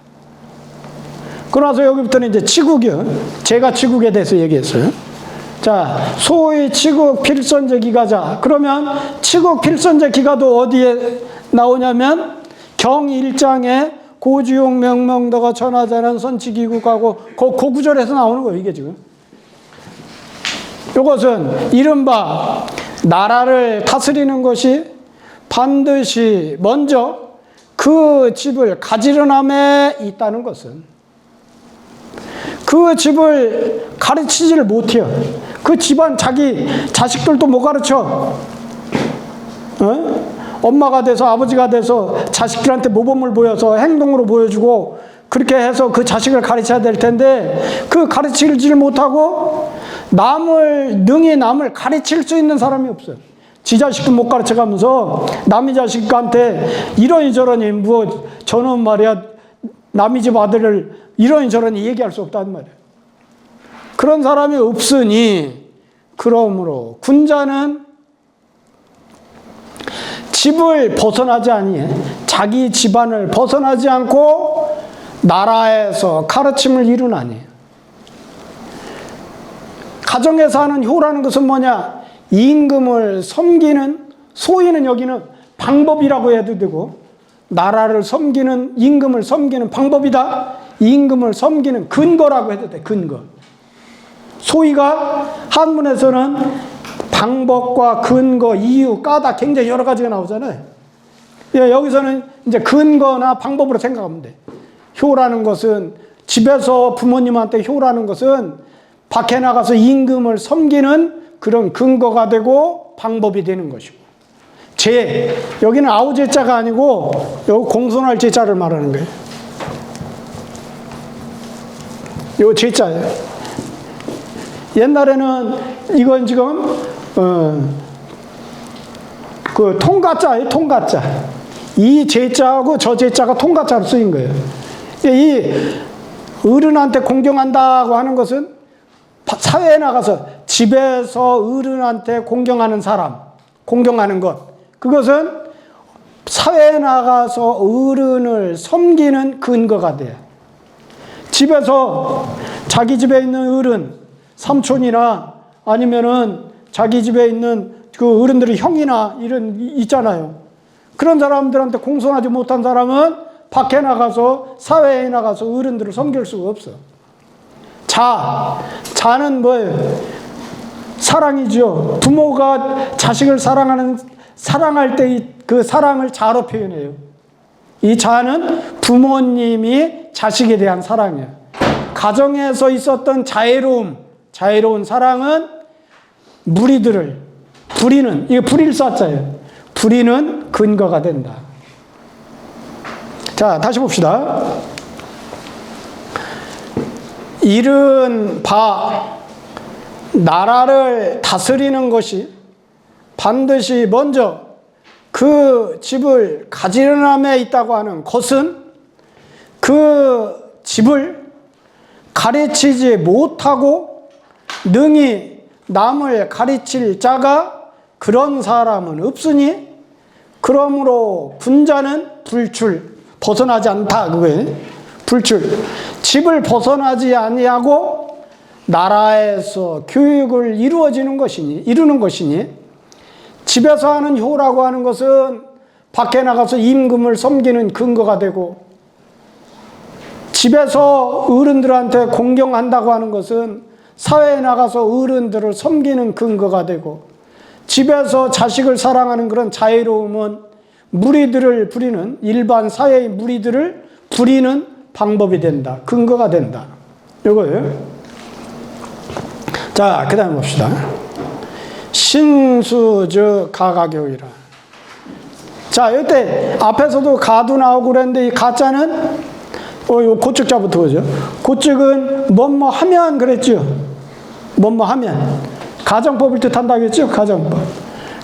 그러나서 여기부터는 이제 치국이요. 제가 치국에 대해서 얘기했어요. 자, 소위 치국 필선제 기가자. 그러면 치국 필선제 기가도 어디에 나오냐면 경 1장에 고주용 명명도가 천하자는 선치기국하고 그 구절에서 나오는 거예요. 이게 지금. 이것은 이른바 나라를 다스리는 것이 반드시 먼저 그 집을 가지런함에 있다는 것은 그 집을 가르치지를 못해요. 그 집안 자기 자식들도 못 가르쳐. 엄마가 돼서 아버지가 돼서 자식들한테 모범을 보여서 행동으로 보여주고 그렇게 해서 그 자식을 가르쳐야 될 텐데 그 가르치지를 못하고 능히 남을 가르칠 수 있는 사람이 없어요. 지 자식도 못 가르쳐가면서 남의 자식한테 이러니저러니 뭐 저는 말이야 남의 집 아들을 이러니저러니 얘기할 수 없다는 말이에요. 그런 사람이 없으니 그러므로 군자는 집을 벗어나지 아니해 자기 집안을 벗어나지 않고 나라에서 가르침을 이루나니 가정에서 하는 효라는 것은 뭐냐? 임금을 섬기는 소위는 여기는 방법이라고 해도 되고 나라를 섬기는 임금을 섬기는 방법이다. 임금을 섬기는 근거라고 해도 돼. 근거. 소위가 한문에서는 방법과 근거, 이유, 까닭 굉장히 여러 가지가 나오잖아요. 예, 여기서는 이제 근거나 방법으로 생각하면 돼. 효라는 것은 집에서 부모님한테 효라는 것은 밖에 나가서 임금을 섬기는 그런 근거가 되고 방법이 되는 것이고. 여기는 아우제자가 아니고 여기 공손할 제자를 말하는 거예요. 요 제자예요. 옛날에는 이건 지금 그 통가자예요. 통가자. 이 제자하고 저 제자가 통가자로 쓰인 거예요. 이 어른한테 공경한다고 하는 것은 사회에 나가서 집에서 어른한테 공경하는 사람, 공경하는 것, 그것은 사회에 나가서 어른을 섬기는 근거가 돼요. 집에서 자기 집에 있는 어른, 삼촌이나 아니면은 자기 집에 있는 그 어른들의 형이나 이런 있잖아요. 그런 사람들한테 공손하지 못한 사람은 밖에 나가서 사회에 나가서 어른들을 섬길 수가 없어. 자는 뭐예요? 사랑이죠. 부모가 자식을 사랑할 때 그 사랑을 자로 표현해요. 이 자는 부모님이 자식에 대한 사랑이에요. 가정에서 있었던 자애로운 사랑은 무리들을 부리는, 이게 부릴 사자예요. 부리는 근거가 된다. 자, 다시 봅시다. 이른 나라를 다스리는 것이 반드시 먼저 그 집을 가지런함에 있다고 하는 것은 그 집을 가르치지 못하고 능히 남을 가르칠 자가 그런 사람은 없으니 그러므로 군자는 벗어나지 않다. 그거예요. 집을 벗어나지 아니하고 나라에서 교육을 이루는 것이니 집에서 하는 효라고 하는 것은 밖에 나가서 임금을 섬기는 근거가 되고 집에서 어른들한테 공경한다고 하는 것은 사회에 나가서 어른들을 섬기는 근거가 되고 집에서 자식을 사랑하는 그런 자애로움은 무리들을 부리는 일반 사회의 무리들을 부리는 방법이 된다. 근거가 된다. 이거예요. 자, 그 다음에 봅시다. 신수즉 가가교이라. 자, 이때 앞에서도 가도 나오고 그랬는데 이 가자는 요 고측자부터 그죠? 고측은 뭐뭐 하면 그랬죠? 뭐뭐 하면. 가정법을 뜻한다고 했죠? 가정법.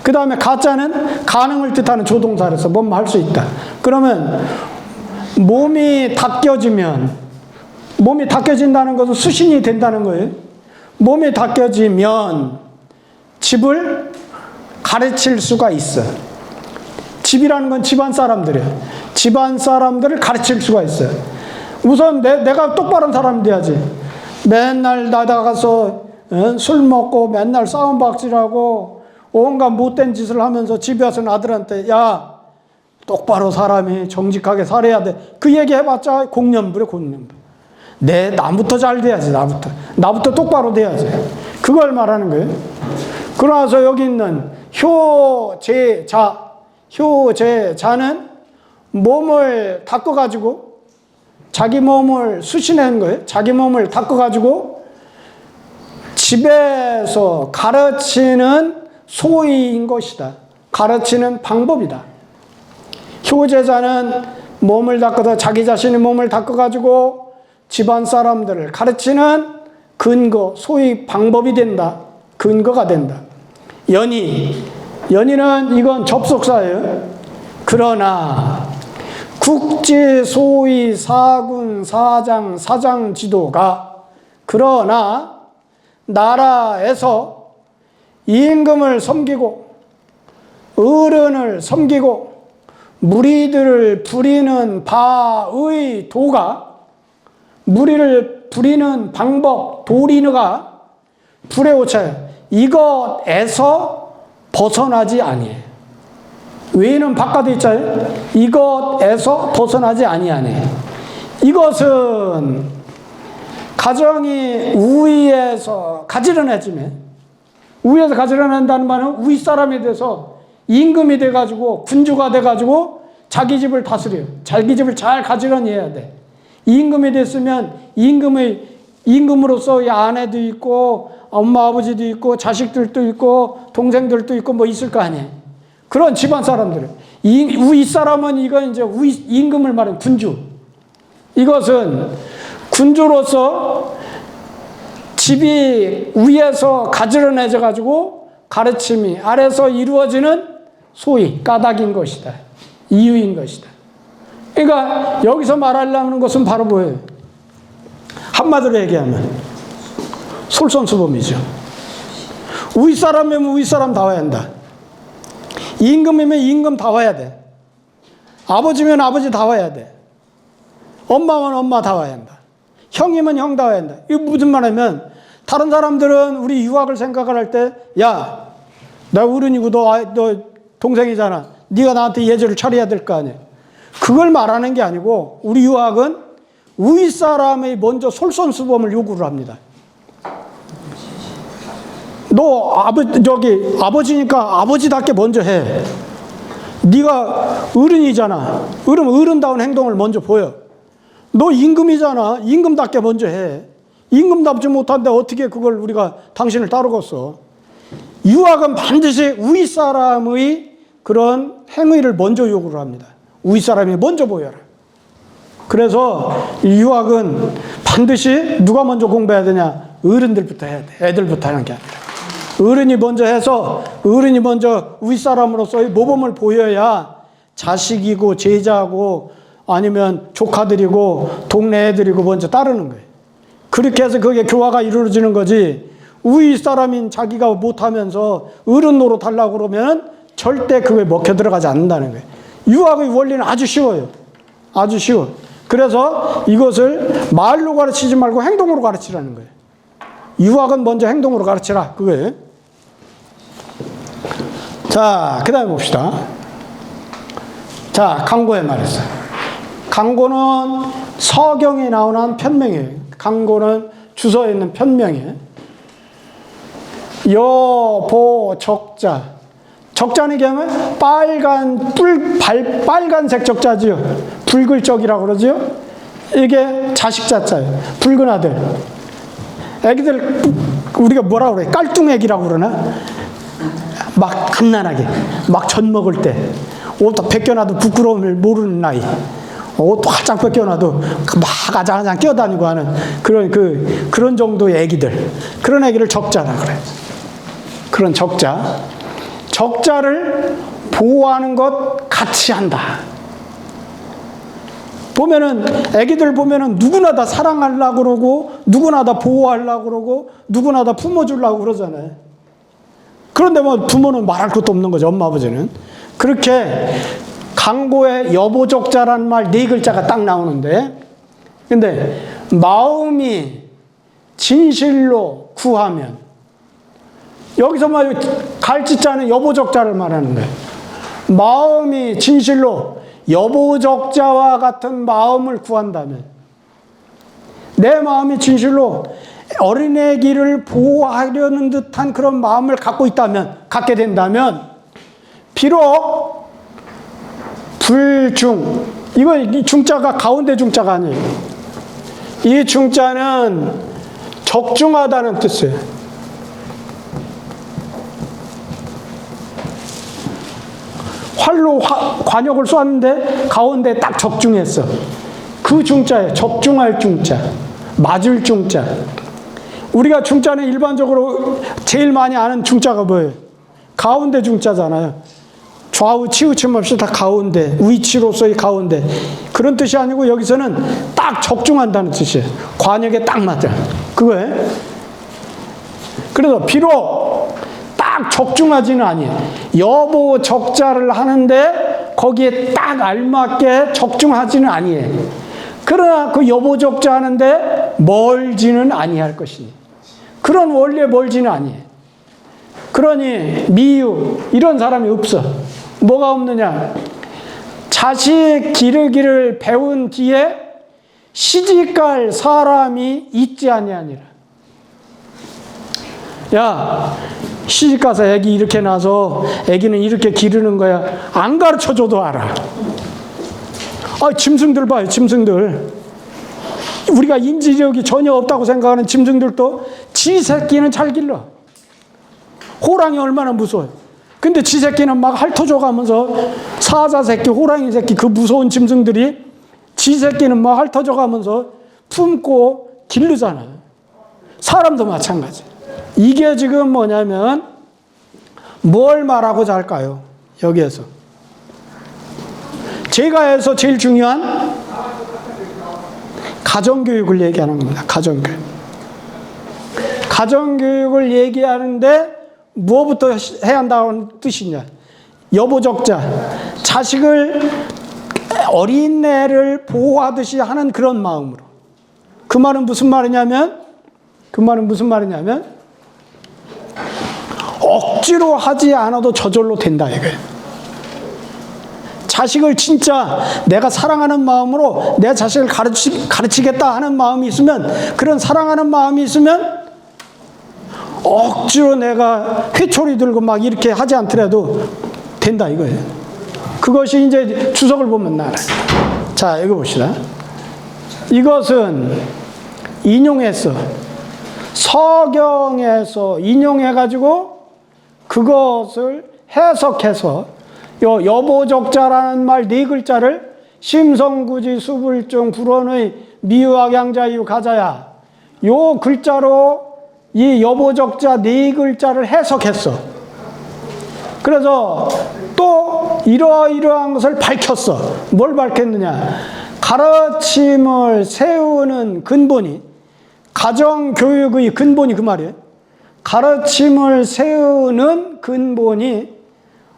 그 다음에 가자는 가능을 뜻하는 조동사로서 뭐뭐 할 수 있다. 그러면 몸이 닦여진다는 것은 수신이 된다는 거예요. 몸이 닦여지면 집을 가르칠 수가 있어. 집이라는 건 집안 사람들이에요. 집안 사람들을 가르칠 수가 있어요. 우선 내가 똑바른 사람이 돼야지. 맨날 나가서 술 먹고 맨날 싸움박질하고 온갖 못된 짓을 하면서 집에 와서는 아들한테 야 똑바로 사람이 정직하게 살아야 돼. 그 얘기 해봤자 공년부래. 나부터 잘 돼야지. 나부터 똑바로 돼야지. 그걸 말하는 거예요. 그러나서 여기 있는 효제자는 몸을 닦아가지고 자기 몸을 수신하는 거예요. 자기 몸을 닦아가지고 집에서 가르치는 소위인 것이다. 가르치는 방법이다. 효제자는 몸을 닦아서 자기 자신의 몸을 닦아가지고 집안 사람들을 가르치는 근거, 소위 방법이 된다. 근거가 된다. 연희는 이건 접속사예요. 그러나 국지 소위 사군 사장 사장 지도가 그러나 나라에서 임금을 섬기고 어른을 섬기고 무리들을 부리는 바의 도가 무리를 부리는 방법 도리가 불에오차요. 이것에서 벗어나지 아니에요. 외에는 바깥에 있잖아요. 이것에서 벗어나지 아니하네. 이것은 가정이 우위에서 가지런해지면, 우위에서 가지런한다는 말은 위 사람이 돼서 임금이 돼가지고 군주가 돼가지고 자기 집을 다스려요. 자기 집을 잘 가지런히 해야 돼. 임금이 됐으면 임금으로서 아내도 있고 엄마 아버지도 있고 자식들도 있고 동생들도 있고 뭐 있을 거 아니에요. 그런 집안 사람들. 위 사람은 이건 이제 임금을 말하는 군주. 이것은 군주로서 집이 위에서 가지런해져 가지고 가르침이 아래서 이루어지는 소위 까닭인 것이다. 이유인 것이다. 그러니까 여기서 말하려는 것은 바로 뭐예요? 한마디로 얘기하면 솔선수범이죠. 윗사람이면 윗사람다워야 한다. 임금이면 임금다워야 돼. 아버지면 아버지다워야 돼. 엄마면 엄마다워야 한다. 형이면 형다워야 한다. 이거 무슨 말이냐면 다른 사람들은 우리 유학을 생각을 할 때 야, 나 어른이고 너 동생이잖아. 네가 나한테 예절을 차려야 될 거 아니야. 그걸 말하는 게 아니고 우리 유학은 윗사람이 먼저 솔선수범을 요구를 합니다. 너 아버지니까 아버지답게 먼저 해. 네가 어른이잖아. 어른다운 행동을 먼저 보여. 너 임금이잖아. 임금답게 먼저 해. 임금답지 못한데 어떻게 그걸 우리가 당신을 따르겠어. 유학은 반드시 윗사람의 그런 행위를 먼저 요구를 합니다. 윗사람이 먼저 보여라. 그래서 유학은 반드시 누가 먼저 공부해야 되냐? 어른들부터 해야 돼. 애들부터 하는 게 아니라. 어른이 먼저 해서 어른이 먼저 윗사람으로서의 모범을 보여야 자식이고 제자고 아니면 조카들이고 동네 애들이고 먼저 따르는 거예요. 그렇게 해서 그게 교화가 이루어지는 거지. 윗사람인 자기가 못하면서 어른 노릇하려고 그러면 절대 그거에 먹혀 들어가지 않는다는 거예요. 유학의 원리는 아주 쉬워요. 아주 쉬워. 그래서 이것을 말로 가르치지 말고 행동으로 가르치라는 거예요. 유학은 먼저 행동으로 가르치라. 그거예요. 자, 그 다음에 봅시다. 자, 강고에 말했어요. 강고는 서경에 나오는 편명이에요. 강고는 주서에 있는 편명이에요. 여보 적자. 적자는 경우에 빨간색 적자지요. 붉을 적이라고 그러지요. 이게 자식 자자예요. 붉은 아들. 애기들 우리가 뭐라고 그래? 깔뚱애기라고 그러나? 막 갓난하게 막 젖 먹을 때 옷 벗겨놔도 부끄러움을 모르는 나이. 옷도 활짝 벗겨놔도 막 아장아장 뛰어다니고 하는 그런 정도의 애기들. 그런 애기를 적자라 그래. 그런 적자를 보호하는 것 같이 한다. 보면은 애기들 보면은 누구나 다 사랑하려고 그러고 누구나 다 보호하려고 그러고 누구나 다 품어주려고 그러잖아요. 그런데 뭐 부모는 말할 것도 없는 거죠. 엄마 아버지는. 그렇게 강고에 여보적자라는 말 4글자가 딱 나오는데, 근데 마음이 진실로 구하면, 여기서 말 갈지자는 여보적자를 말하는 거예요. 마음이 진실로 여보적자와 같은 마음을 구한다면, 내 마음이 진실로 어린애기를 보호하려는 듯한 그런 마음을 갖게 된다면, 비록 불중, 이 중자가 가운데 중자가 아니에요. 이 중자는 적중하다는 뜻이에요. 활로 관역을 쏘았는데 가운데 딱 적중했어. 그 중자에 적중할 중자, 맞을 중자. 우리가 중자는 일반적으로 제일 많이 아는 중자가 뭐예요? 가운데 중자잖아요. 좌우 치우침 없이 다 가운데, 위치로서의 가운데. 그런 뜻이 아니고 여기서는 딱 적중한다는 뜻이에요. 관역에 딱 맞아. 그거예요. 그래서 비록 딱 적중하지는 아니에요. 여보 적자를 하는데 거기에 딱 알맞게 적중하지는 아니에요. 그러나 그 여보 적자 하는데 멀지는 아니할 것이니. 그런 원리에 멀지는 아니에요. 그러니 미유 이런 사람이 없어. 뭐가 없느냐? 자식 기르기를 배운 뒤에 시집갈 사람이 있지 아니하니라. 야, 시집가서 애기 이렇게 낳아서 애기는 이렇게 기르는 거야. 안 가르쳐줘도 알아. 짐승들 봐요, 짐승들. 우리가 인지력이 전혀 없다고 생각하는 짐승들도 지 새끼는 잘 길러. 호랑이 얼마나 무서워요. 근데 지 새끼는 막 핥아줘가면서 사자 새끼, 호랑이 새끼 그 무서운 짐승들이 지 새끼는 막 핥아줘가면서 품고 기르잖아요. 사람도 마찬가지. 이게 지금 뭐냐면 뭘 말하고자 할까요? 여기에서 제가 해서 제일 중요한 가정교육을 얘기하는 겁니다. 가정교육. 가정교육을 얘기하는데 무엇부터 해야 한다는 뜻이냐? 여보적자, 자식을 어린애를 보호하듯이 하는 그런 마음으로. 그 말은 무슨 말이냐면 억지로 하지 않아도 저절로 된다 이거예요. 자식을 진짜 내가 사랑하는 마음으로 내 자식을 가르치겠다 하는 마음이 있으면, 그런 사랑하는 마음이 있으면 억지로 내가 회초리 들고 막 이렇게 하지 않더라도 된다 이거예요. 그것이 이제 주석을 보면 나와요. 자, 여기 봅시다. 이것은 인용해서 서경에서 인용해가지고 그것을 해석해서 여보적자라는 말 네 글자를 심성구지 수불종 불원의 미유학양자유 가자야, 요 글자로 이 여보적자 네 글자를 해석했어. 그래서 또 이러이러한 것을 밝혔어. 뭘 밝혔느냐? 가르침을 세우는 근본이, 가정교육의 근본이 그 말이에요. 가르침을 세우는 근본이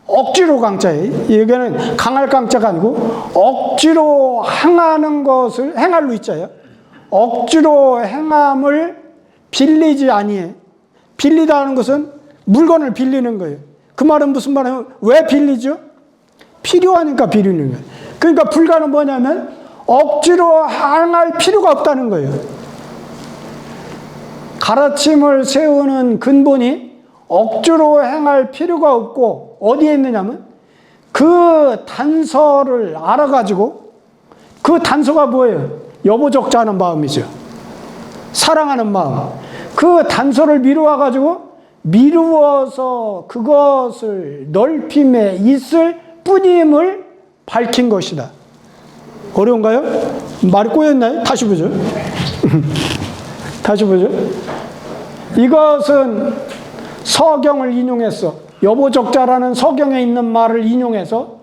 억지로 강자예요. 여기는 강할 강자가 아니고 억지로 행하는 것을 행할로 있자요. 억지로 행함을 빌리지 아니해. 빌리다는 것은 물건을 빌리는 거예요. 그 말은 무슨 말이에요? 왜 빌리죠? 필요하니까 빌리는 거예요. 그러니까 불가는 뭐냐면 억지로 행할 필요가 없다는 거예요. 가르침을 세우는 근본이 억지로 행할 필요가 없고 어디에 있느냐면 그 단서를 알아가지고, 그 단서가 뭐예요? 여보적자하는 마음이죠. 사랑하는 마음. 그 단서를 미루어서 그것을 넓힘에 있을 뿐임을 밝힌 것이다. 어려운가요? 말이 꼬였나요? 다시 보죠. 다시 보죠. 이것은 서경을 인용해서, 여보적자라는 서경에 있는 말을 인용해서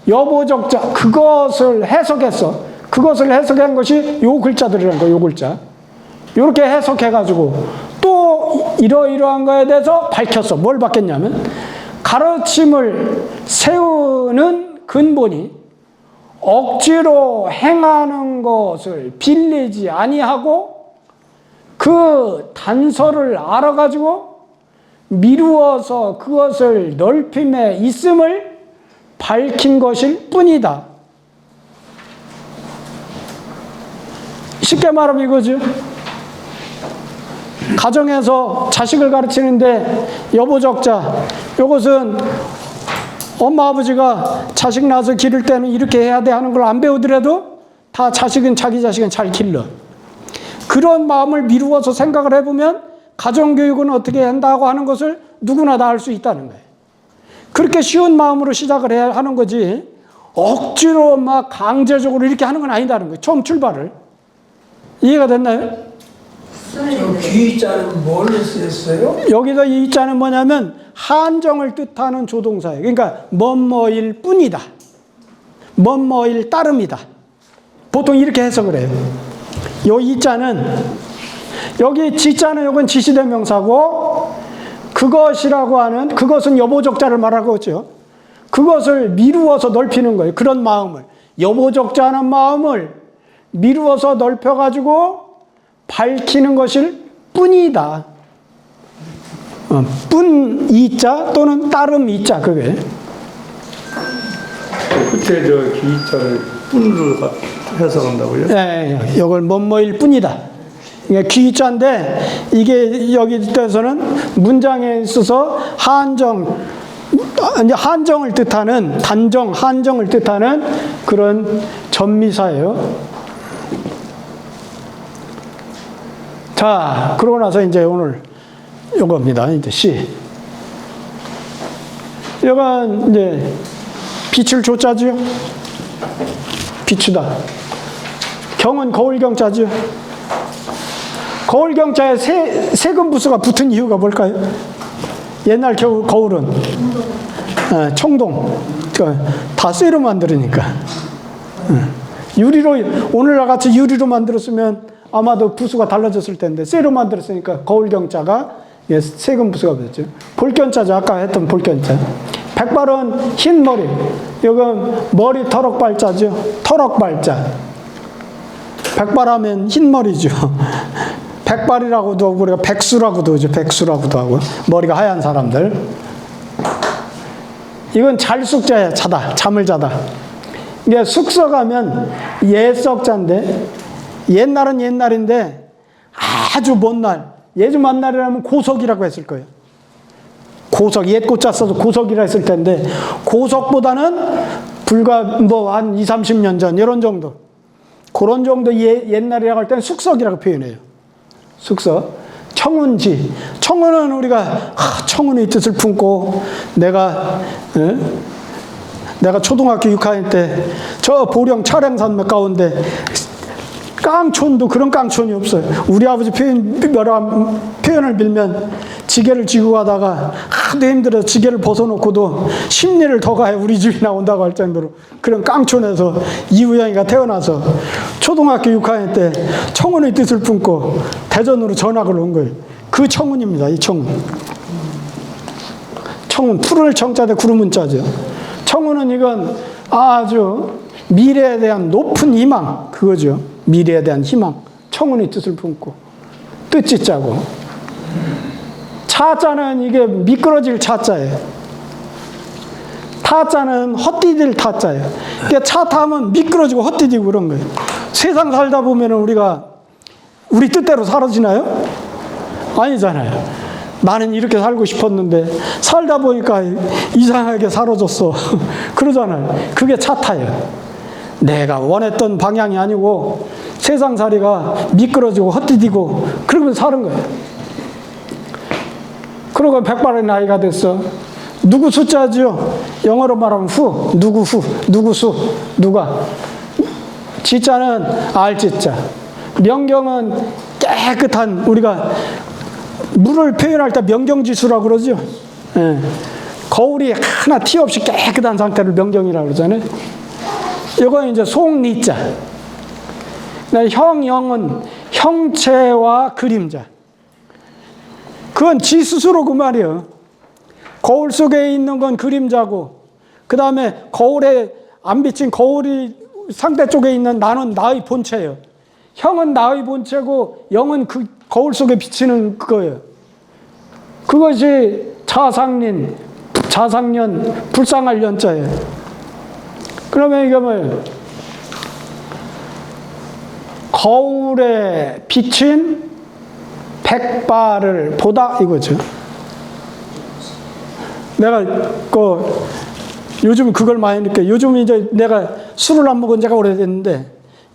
여보적자, 그것을 해석했어. 그것을 해석한 것이 요 글자들이라는 거예요. 요 글자. 이렇게 해석해가지고 또 이러이러한 거에 대해서 밝혔어. 뭘 밝혔냐면 가르침을 세우는 근본이 억지로 행하는 것을 빌리지 아니하고 그 단서를 알아가지고 미루어서 그것을 넓힘에 있음을 밝힌 것일 뿐이다. 쉽게 말하면 이거죠. 가정에서 자식을 가르치는데 여보적자, 이것은 엄마 아버지가 자식 낳아서 기를 때는 이렇게 해야 돼 하는 걸 안 배우더라도 다 자식은 자기 자식은 잘 길러. 그런 마음을 미루어서 생각을 해보면 가정교육은 어떻게 한다고 하는 것을 누구나 다 알 수 있다는 거예요. 그렇게 쉬운 마음으로 시작을 해야 하는 거지 억지로 막 강제적으로 이렇게 하는 건 아니다는 거예요. 처음 출발을. 이해가 됐나요? 저 귀자는 뭘로 쓰였어요? 여기서 이 자는 뭐냐면 한정을 뜻하는 조동사예요. 그러니까 뭐뭐일 뿐이다. 뭐뭐일 따름이다. 보통 이렇게 해석을 해요. 요 이 자는, 여기 지자는 요건 지시대명사고, 그것이라고 하는, 그것은 여보적자를 말하고 있죠. 그것을 미루어서 넓히는 거예요. 그런 마음을, 여보적자는 마음을 미루어서 넓혀가지고 밝히는 것일 뿐이다. 뿐 이자 또는 따름 이자, 그게. 그때 저 기자를 뿐으로 해석한다고요? 예, 이걸 뭐뭐일 뿐이다. 이게 귀자인데 이게 여기 때서는 문장에 있어서 한정을 뜻하는 단정, 한정을 뜻하는 그런 전미사예요. 자, 그러고 나서 이제 오늘 요겁니다. 이제 시. 이건 이제 빛을 조자지요. 비추다. 경은 거울경자지요. 거울경자에 세금부수가 붙은 이유가 뭘까요? 옛날 거울은 청동. 다 쇠로 만들으니까. 유리로, 오늘날 같이 유리로 만들었으면 아마도 부수가 달라졌을 텐데, 쇠로 만들었으니까 거울경자가 세금부수가 붙었죠. 볼견자죠. 아까 했던 볼견자. 백발은 흰 머리. 이건 머리 터럭발자죠. 터럭발자. 백발하면 흰 머리죠. 백발이라고도 하고 우리가 백수라고도 하죠. 백수라고도 하고 머리가 하얀 사람들. 이건 잘숙자야. 자다. 잠을 자다. 이게 숙석하면 예석자인데 옛날은 옛날인데 아주 먼 날, 예주 만날이라면 고석이라고 했을 거예요. 고석, 옛 고자 써서 고석이라 했을 텐데 고석보다는 불과 뭐 한 20, 30년 전 이런 정도. 그런 정도 옛날이라고 할 때는 숙석이라고 표현해요. 숙석. 청운지. 청운은 우리가 청운의 뜻을 품고 내가 초등학교 6학년 때 저 보령 차량산맥 가운데 깡촌도 그런 깡촌이 없어요. 우리 아버지 표현을 빌면 지게를 쥐고 가다가 하도 힘들어서 지게를 벗어놓고도 10리를 더 가야 우리 집이 나온다고 할 정도로 그런 깡촌에서 이우영이가 태어나서 초등학교 6학년 때 청운의 뜻을 품고 대전으로 전학을 온 거예요. 그 청운입니다. 이 청운. 청운, 푸를 청자대 구름은 자죠. 청운은 이건 아주 미래에 대한 높은 희망, 그거죠. 미래에 대한 희망. 청운의 뜻을 품고 뜻지 짜고. 차자는 이게 미끄러질 차자예요. 타자는 헛디딜 타자예요. 그러니까 차 타면 미끄러지고 헛디디고 그런 거예요. 세상 살다 보면 우리가 우리 뜻대로 살아지나요? 아니잖아요. 나는 이렇게 살고 싶었는데 살다 보니까 이상하게 살아졌어. 그러잖아요. 그게 차 타예요. 내가 원했던 방향이 아니고 세상살이가 미끄러지고 헛디디고 그러면서 사는 거예요. 그러고 백발의 나이가 됐어. 누구 숫자죠? 영어로 말하면 후, 누구 후, 누구 수, 누가. 지자는 알지자. 명경은 깨끗한, 우리가 물을 표현할 때 명경지수라고 그러죠. 예. 거울이 하나 티 없이 깨끗한 상태를 명경이라고 그러잖아요. 이건 이제 송리자. 형영은 형체와 그림자. 그건 지 스스로 그 말이에요. 거울 속에 있는 건 그림자고, 그 다음에 거울에 안 비친 거울이 상대 쪽에 있는 나는 나의 본체예요. 형은 나의 본체고 영은 그 거울 속에 비치는 그거예요. 그것이 자상린, 자상년, 불상할 연자예요. 그러면 이게 뭐예요? 거울에 비친 백발을 보다 이거죠. 내가 요즘 그걸 많이 느껴요. 요즘 이제 내가 술을 안 먹은 지가 오래됐는데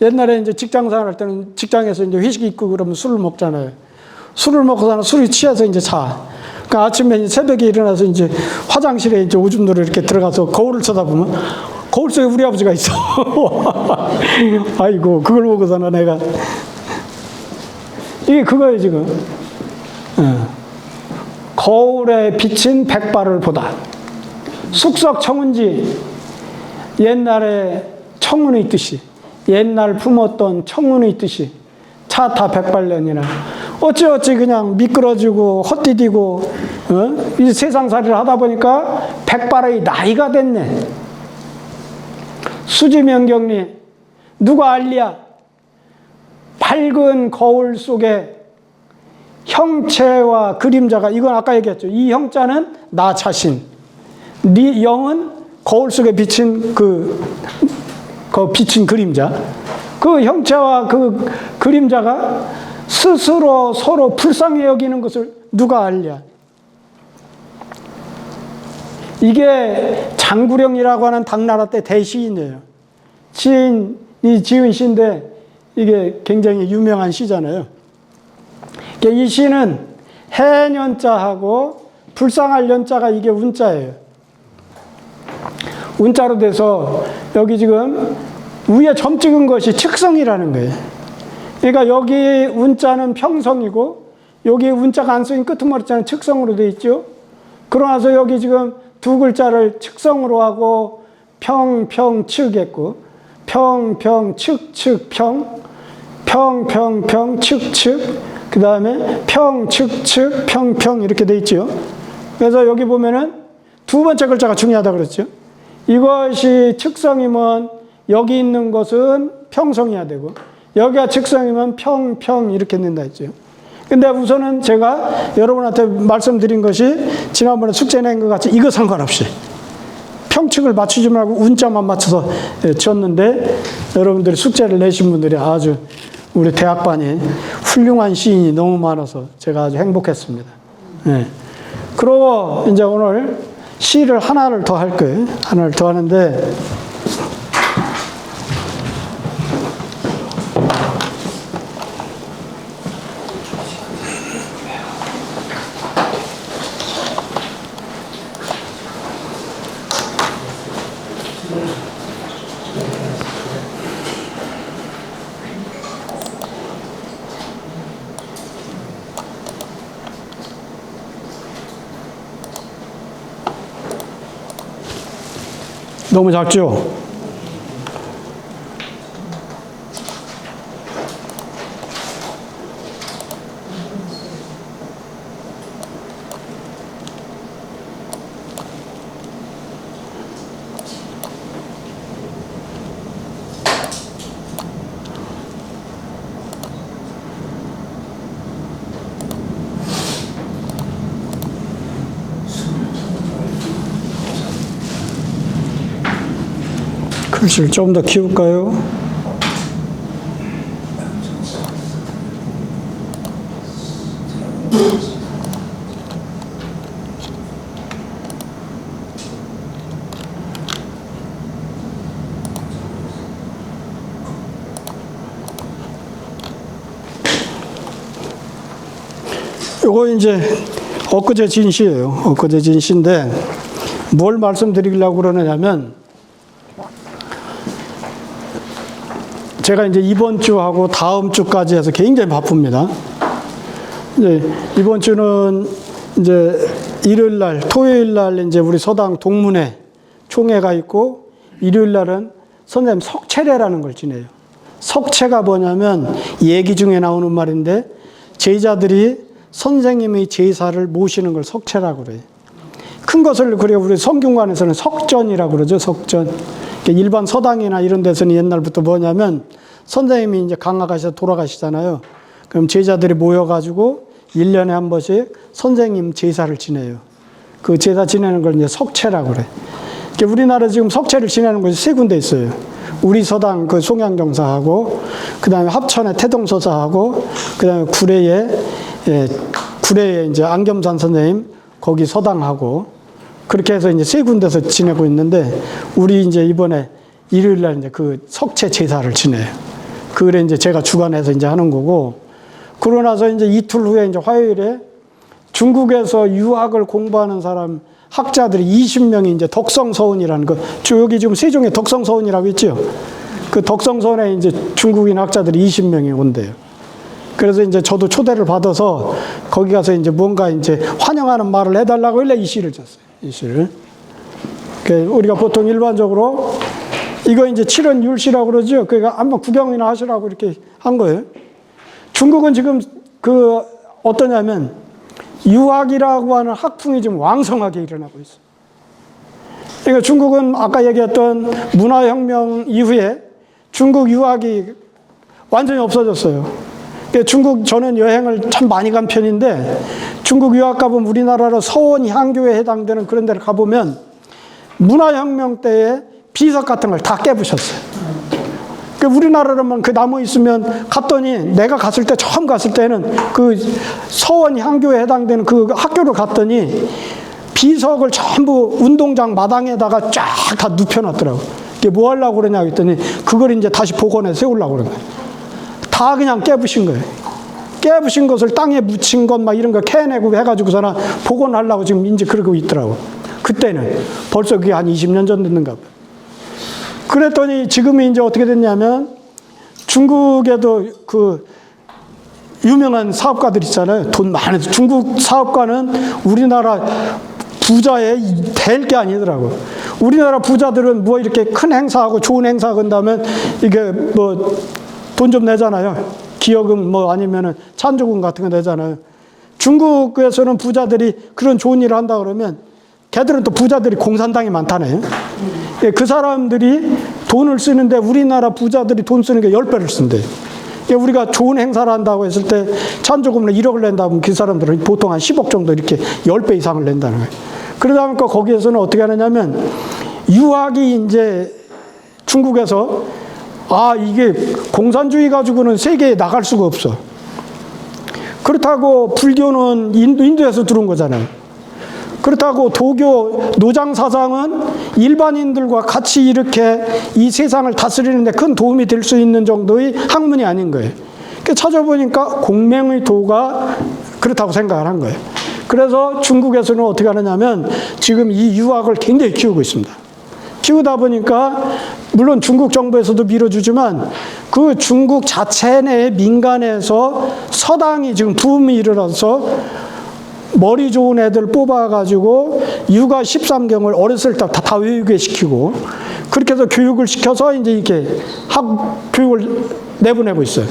옛날에 이제 직장 생활할 때는 직장에서 이제 회식 있고 그러면 술을 먹잖아요. 술을 먹고서는 술이 취해서 이제 자. 그러니까 아침에 새벽에 일어나서 이제 화장실에 이제 오줌 누러 이렇게 들어가서 거울을 쳐다보면 거울 속에 우리 아버지가 있어. 아이고, 그걸 보고서는 내가 이게 그거예요 지금. 거울에 비친 백발을 보다. 숙석 청운지, 옛날에 청운의 뜻이, 옛날 품었던 청운의 뜻이 차타 백발년이나 어찌어찌 그냥 미끄러지고 헛디디고 이 세상살이를 하다 보니까 백발의 나이가 됐네. 수지명경리 누가 알리야? 밝은 거울 속에 형체와 그림자가, 이건 아까 얘기했죠. 이 형자는 나 자신, 네 영은 거울 속에 비친 그 그 비친 그림자. 그 형체와 그 그림자가 스스로 서로 불쌍히 여기는 것을 누가 알랴? 이게 장구령이라고 하는 당나라 때 대시인이에요. 시인이 지은 시인데 이게 굉장히 유명한 시잖아요. 이 시는 해년자하고 불쌍할 연자가 이게 운자예요. 운자로 돼서 여기 지금 위에 점 찍은 것이 측성이라는 거예요. 그러니까 여기 운자는 평성이고 여기 운자가 안 쓰인 끄트머리자는 측성으로 되어 있죠. 그러나서 여기 지금 두 글자를 측성으로 하고 평평측 했고 평평측측평 평평평측측 그 다음에 평측측 평평 이렇게 되어 있죠. 그래서 여기 보면은 두 번째 글자가 중요하다 그랬죠. 이것이 측성이면 여기 있는 것은 평성이어야 되고 여기가 측성이면 평평 이렇게 된다 했죠. 근데 우선은 제가 여러분한테 말씀드린 것이 지난번에 숙제 낸 것 같이 이거 상관없이 평측을 맞추지 말고 운자만 맞춰서 지었는데 여러분들이 숙제를 내신 분들이 아주 우리 대학반이 훌륭한 시인이 너무 많아서 제가 아주 행복했습니다. 네. 그러고 이제 오늘 시를 하나를 더 할 거예요. 하나를 더 하는데 너무 작죠? 글씨를 좀 더 키울까요? 요거 이제 엊그제 진 시예요. 엊그제 진 시인데 뭘 말씀드리려고 그러느냐면 제가 이제 이번 주하고 다음 주까지 해서 굉장히 바쁩니다. 이제 이번 주는 이제 일요일 날, 토요일 날 이제 우리 서당 동문회 총회가 있고 일요일 날은 선생님 석체례라는 걸 지내요. 석체가 뭐냐면 얘기 중에 나오는 말인데 제자들이 선생님의 제사를 모시는 걸 석체라고 그래요. 큰 것을 그래 우리 성균관에서는 석전이라고 그러죠. 석전. 일반 서당이나 이런 데서는 옛날부터 뭐냐면 선생님이 이제 강화가셔 돌아가시잖아요. 그럼 제자들이 모여가지고 1년에 한 번씩 선생님 제사를 지내요. 그 제사 지내는 걸 이제 석체라고 그래. 우리나라 지금 석체를 지내는 곳이 세 군데 있어요. 우리 서당 그 송양경사하고, 그 다음에 합천의 태동서사하고, 그 다음에 구례에 이제 안겸산 선생님 거기 서당하고, 그렇게 해서 이제 세 군데서 지내고 있는데, 우리 이제 이번에 일요일 날 이제 그 석체 제사를 지내요. 그래 이제 제가 주관해서 이제 하는 거고, 그러고 나서 이제 이틀 후에 이제 화요일에 중국에서 유학을 공부하는 사람, 학자들이 20명이 이제 덕성서원이라는 거, 여기 지금 세종에 덕성서원이라고 있죠? 그 덕성서원에 이제 중국인 학자들이 20명이 온대요. 그래서 이제 저도 초대를 받아서 거기 가서 이제 뭔가 이제 환영하는 말을 해달라고 원래 이 시를 줬어요. 이 시를. 우리가 보통 일반적으로 이거 이제 7원 율시라고 그러죠. 그러니까 한번 구경이나 하시라고 이렇게 한 거예요. 중국은 지금 그 어떠냐면 유학이라고 하는 학풍이 지금 왕성하게 일어나고 있어요. 그러니까 중국은 아까 얘기했던 문화혁명 이후에 중국 유학이 완전히 없어졌어요. 중국 저는 여행을 참 많이 간 편인데 중국 유학 가보면 우리나라로 서원 향교에 해당되는 그런 데를 가보면 문화혁명 때에 비석 같은 걸 다 깨부셨어요. 그 우리나라로만 그 나무 있으면 갔더니 내가 갔을 때 처음 갔을 때는 그 서원 향교에 해당되는 그 학교를 갔더니 비석을 전부 운동장 마당에다가 쫙 다 눕혀놨더라고. 이게 뭐 하려고 그러냐 했더니 그걸 이제 다시 복원해 세우려고 그런 거야. 다 그냥 깨부신 거예요. 깨부신 것을 땅에 묻힌 것 막 이런 거 캐내고 해가지고서는 복원하려고 지금 이제 그러고 있더라고. 그때는 벌써 그게 한 20년 전 됐는가 봐. 그랬더니 지금은 이제 어떻게 됐냐면 중국에도 그 유명한 사업가들 있잖아요. 돈 많은 중국 사업가는 우리나라 부자에 될 게 아니더라고. 우리나라 부자들은 뭐 이렇게 큰 행사하고 좋은 행사 한다면 이게 뭐 돈 좀 내잖아요. 기여금 뭐 아니면은 찬조금 같은 거 내잖아요. 중국에서는 부자들이 그런 좋은 일을 한다 그러면 걔들은 또 부자들이 공산당이 많다네요. 그 사람들이 돈을 쓰는데 우리나라 부자들이 돈 쓰는 게 10배를 쓴대요. 우리가 좋은 행사를 한다고 했을 때 찬조금을 1억을 낸다면 그 사람들은 보통 한 10억 정도 이렇게 10배 이상을 낸다는 거예요. 그러다 보니까 거기에서는 어떻게 하느냐면 유학이 이제 중국에서 이게 공산주의 가지고는 세계에 나갈 수가 없어. 그렇다고 불교는 인도에서 들어온 거잖아요. 그렇다고 도교 노장사상은 일반인들과 같이 이렇게 이 세상을 다스리는데 큰 도움이 될 수 있는 정도의 학문이 아닌 거예요. 그래서 찾아보니까 공맹의 도가 그렇다고 생각을 한 거예요. 그래서 중국에서는 어떻게 하느냐면 지금 이 유학을 굉장히 키우고 있습니다. 키우다 보니까 물론 중국 정부에서도 밀어주지만 그 중국 자체 내 민간에서 서당이 지금 붐이 일어나서 머리 좋은 애들 뽑아가지고 육아 13경을 어렸을 때 다 외우게 시키고 그렇게 해서 교육을 시켜서 이제 이렇게 교육을 내보내고 있어요.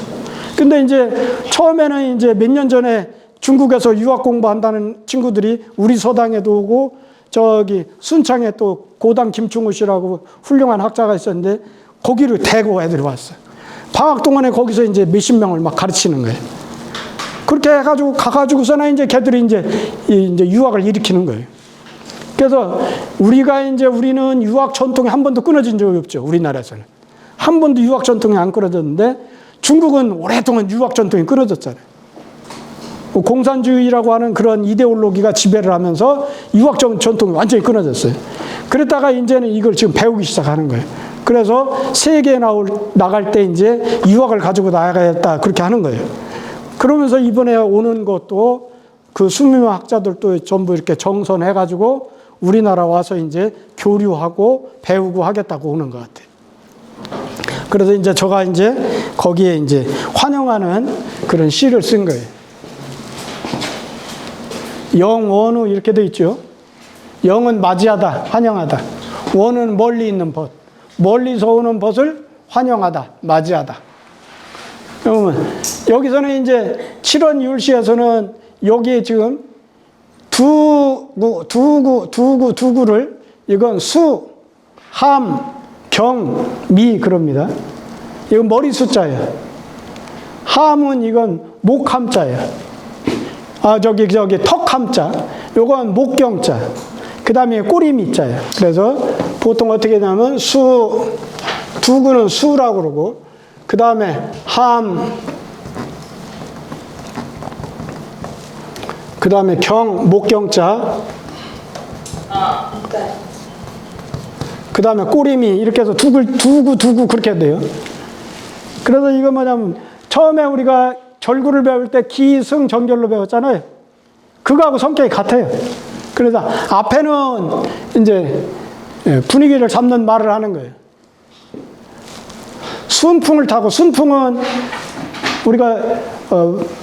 근데 이제 처음에는 이제 몇 년 전에 중국에서 유학 공부한다는 친구들이 우리 서당에도 오고 저기 순창에 또 고당 김충우 씨라고 훌륭한 학자가 있었는데 거기를 대고 애들이 왔어요. 방학 동안에 거기서 이제 몇십 명을 막 가르치는 거예요. 그렇게 해가지고 가가지고서는 이제 걔들이 이제 유학을 일으키는 거예요. 그래서 우리는 유학 전통이 한 번도 끊어진 적이 없죠. 우리나라에서는 한 번도 유학 전통이 안 끊어졌는데 중국은 오랫동안 유학 전통이 끊어졌잖아요. 공산주의라고 하는 그런 이데올로기가 지배를 하면서 유학 전통이 완전히 끊어졌어요. 그랬다가 이제는 이걸 지금 배우기 시작하는 거예요. 그래서 세계에 나갈 때 이제 유학을 가지고 나가야겠다 그렇게 하는 거예요. 그러면서 이번에 오는 것도 그 수명 학자들도 전부 이렇게 정선해가지고 우리나라 와서 이제 교류하고 배우고 하겠다고 오는 것 같아요. 그래서 이제 제가 이제 거기에 이제 환영하는 그런 시를 쓴 거예요. 영원우 이렇게 돼 있죠. 영은 맞이하다, 환영하다. 원은 멀리 있는 벗. 멀리서 오는 벗을 환영하다, 맞이하다. 그러면 여기서는 이제 7원 율시에서는 여기에 지금 두구를 이건 수, 함, 경, 미 그럽니다. 이건 머리 숫자예요. 함은 이건 목함자예요. 저기 턱함자, 요건 목경자, 그 다음에 꼬리미자예요. 그래서 보통 어떻게 하냐면 두구는 수라고 그러고, 그 다음에 함, 그 다음에 목경자, 그 다음에 꼬리미, 이렇게 해서 두구 그렇게 돼요. 그래서 이거 뭐냐면, 처음에 우리가 절구를 배울 때 기승 정결로 배웠잖아요. 그거하고 성격이 같아요. 그래서 앞에는 이제 분위기를 잡는 말을 하는 거예요. 순풍을 타고, 순풍은 우리가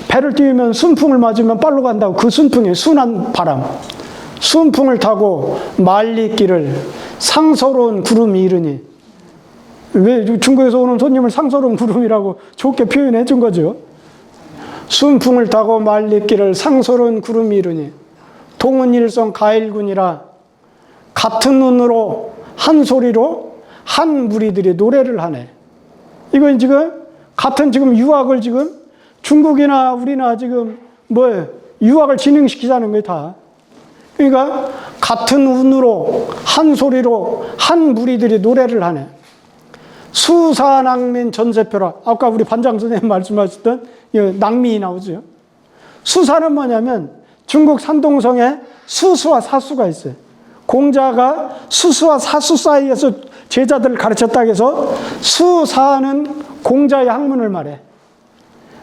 배를 띄우면 순풍을 맞으면 빨로 간다고, 그 순풍이 순한 바람. 순풍을 타고 말리길을 상서로운 구름이 이르니. 왜 중국에서 오는 손님을 상서로운 구름이라고 좋게 표현해 준 거죠. 순풍을 타고 말리길을 상서로운 구름이 이르니 동은일성 가일군이라 같은 눈으로 한 소리로 한 무리들이 노래를 하네. 이건 지금 같은 지금 유학을 지금 중국이나 우리나 지금 유학을 진행시키자는 거예요, 다. 그러니까 같은 운으로 한 소리로 한 무리들이 노래를 하네. 수사낭민 전세표라. 아까 우리 반장 선생님 말씀하셨던 이 낭민이 나오죠. 수사는 뭐냐면 중국 산동성에 수수와 사수가 있어요. 공자가 수수와 사수 사이에서 제자들을 가르쳤다고 해서 수사는 공자의 학문을 말해.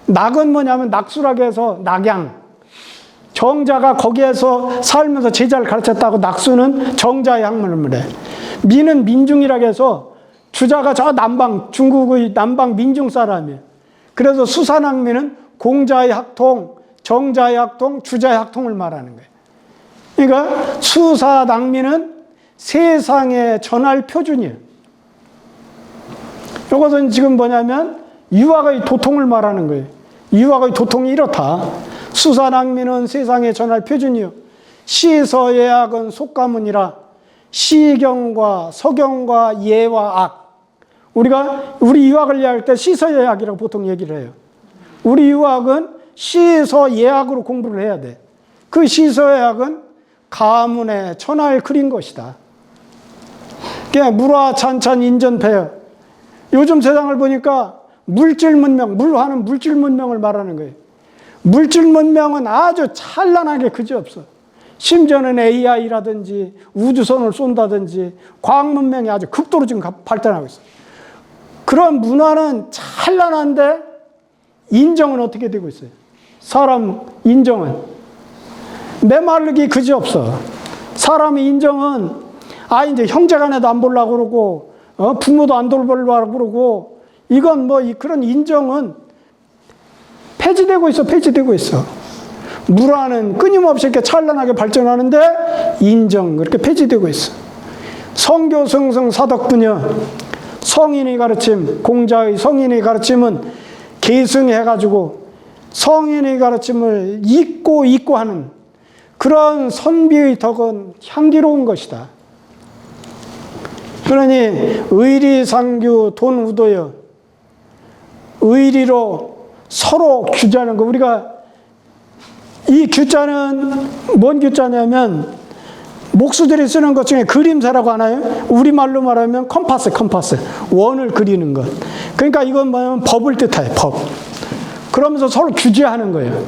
낙은 뭐냐면 낙수라고 해서 낙양. 정자가 거기에서 살면서 제자를 가르쳤다고 낙수는 정자의 학문을 말해. 민은 민중이라고 해서 주자가 저 남방, 중국의 남방 민중 사람이에요. 그래서 수사낭민은 공자의 학통, 정자의 학통, 주자의 학통을 말하는 거예요. 그러니까 수사낭민은 세상에 전할 표준이에요. 이것은 지금 뭐냐면 유학의 도통을 말하는 거예요. 유학의 도통이 이렇다. 수사낭민은 세상에 전할 표준이요. 시서예학은 속가문이라 시경과 서경과 예와 악. 우리 유학을 이해할 때 시서예학이라고 보통 얘기를 해요. 우리 유학은 시서예학으로 공부를 해야 돼. 그 시서예학은 가문에 천하를 그린 것이다. 그냥 물화찬찬 인전폐여. 요즘 세상을 보니까 물질 문명, 물화는 물질 문명을 말하는 거예요. 물질 문명은 아주 찬란하게 그지없어. 심지어는 AI라든지 우주선을 쏜다든지 과학 문명이 아주 극도로 지금 발전하고 있어. 그런 문화는 찬란한데 인정은 어떻게 되고 있어요? 사람 인정은 메마르기 그지없어. 사람의 인정은 이제 형제간에도 안 보려고 그러고 부모도 안 돌보려고 그러고 이건 그런 인정은 폐지되고 있어. 물화는 끊임없이 이렇게 찬란하게 발전하는데 인정 그렇게 폐지되고 있어. 성교승승 사덕분여. 성인의 가르침, 공자의 성인의 가르침은 계승해가지고 성인의 가르침을 잊고 하는 그런 선비의 덕은 향기로운 것이다. 그러니 의리상규 돈우도여. 의리로 서로 규자하는 거. 우리가 이 규자는 뭔 규자냐면 목수들이 쓰는 것 중에 그림새라고 하나요? 우리말로 말하면 컴파스. 원을 그리는 것. 그러니까 이건 뭐냐면 법을 뜻해요. 법. 그러면서 서로 규제하는 거예요.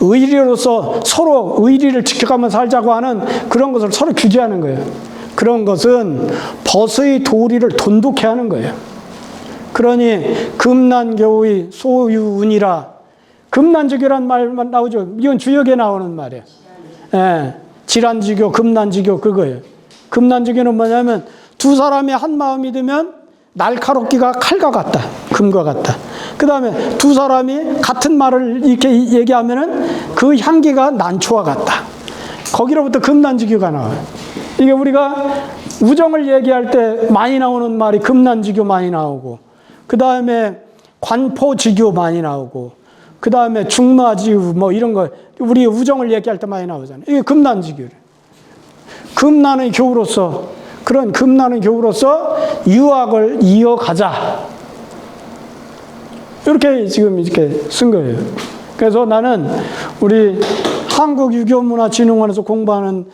의리로서 서로 의리를 지켜가며 살자고 하는 그런 것을 서로 규제하는 거예요. 그런 것은 벗의 도리를 돈독해 하는 거예요. 그러니 금난교의 소유운이라. 금난지교란 말만 나오죠. 이건 주역에 나오는 말이에요. 예, 질환지교, 금난지교 그거예요. 금난지교는 뭐냐면 두 사람이 한 마음이 되면 날카롭기가 칼과 같다. 금과 같다. 그 다음에 두 사람이 같은 말을 이렇게 얘기하면은 그 향기가 난초와 같다. 거기로부터 금난지교가 나와요. 이게 우리가 우정을 얘기할 때 많이 나오는 말이 금난지교 많이 나오고, 그 다음에 관포지교 많이 나오고, 그 다음에 중마지우 이런 거 우리 우정을 얘기할 때 많이 나오잖아요. 이게 금난지교를. 금난의 교우로서, 그런 금난의 교우로서 유학을 이어가자. 이렇게 지금 이렇게 쓴 거예요. 그래서 나는 우리 한국유교문화진흥원에서 공부하는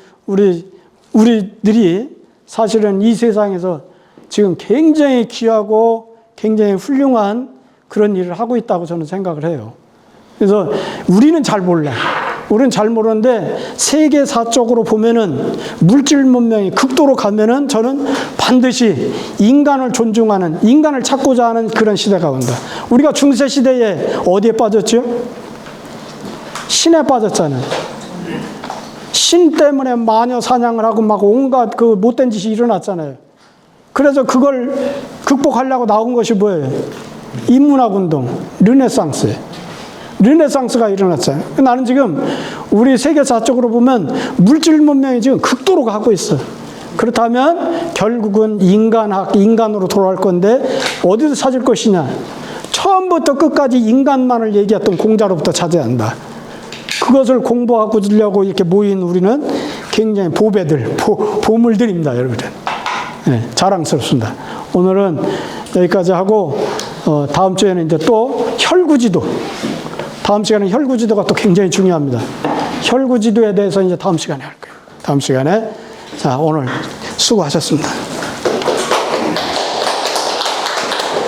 우리들이 사실은 이 세상에서 지금 굉장히 귀하고 굉장히 훌륭한 그런 일을 하고 있다고 저는 생각을 해요. 그래서 우리는 잘 몰라. 우리는 잘 모르는데 세계사적으로 보면은 물질 문명이 극도로 가면은 저는 반드시 인간을 존중하는, 인간을 찾고자 하는 그런 시대가 온다. 우리가 중세 시대에 어디에 빠졌죠? 신에 빠졌잖아요. 신 때문에 마녀 사냥을 하고 막 온갖 그 못된 짓이 일어났잖아요. 그래서 그걸 극복하려고 나온 것이 뭐예요? 인문학 운동, 르네상스가 일어났잖아요. 나는 지금 우리 세계사적으로 보면 물질 문명이 지금 극도로 가고 있어. 그렇다면 결국은 인간으로 돌아갈 건데 어디서 찾을 것이냐? 처음부터 끝까지 인간만을 얘기했던 공자로부터 찾아야 한다. 그것을 공부하고려고 이렇게 모인 우리는 굉장히 보물들입니다, 여러분들. 네, 자랑스럽습니다. 오늘은 여기까지 하고 다음 주에는 이제 또 혈구지도. 다음 시간에 혈구지도가 또 굉장히 중요합니다. 혈구지도에 대해서 이제 다음 시간에 할 거예요. 다음 시간에. 자, 오늘 수고하셨습니다.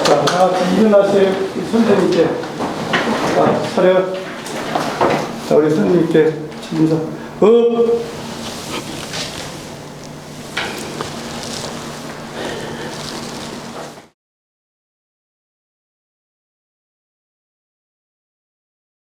자, 다 같이 일어나세요. 선생님께. 자, 차렷. 자, 우리 선생님께 인사. 업.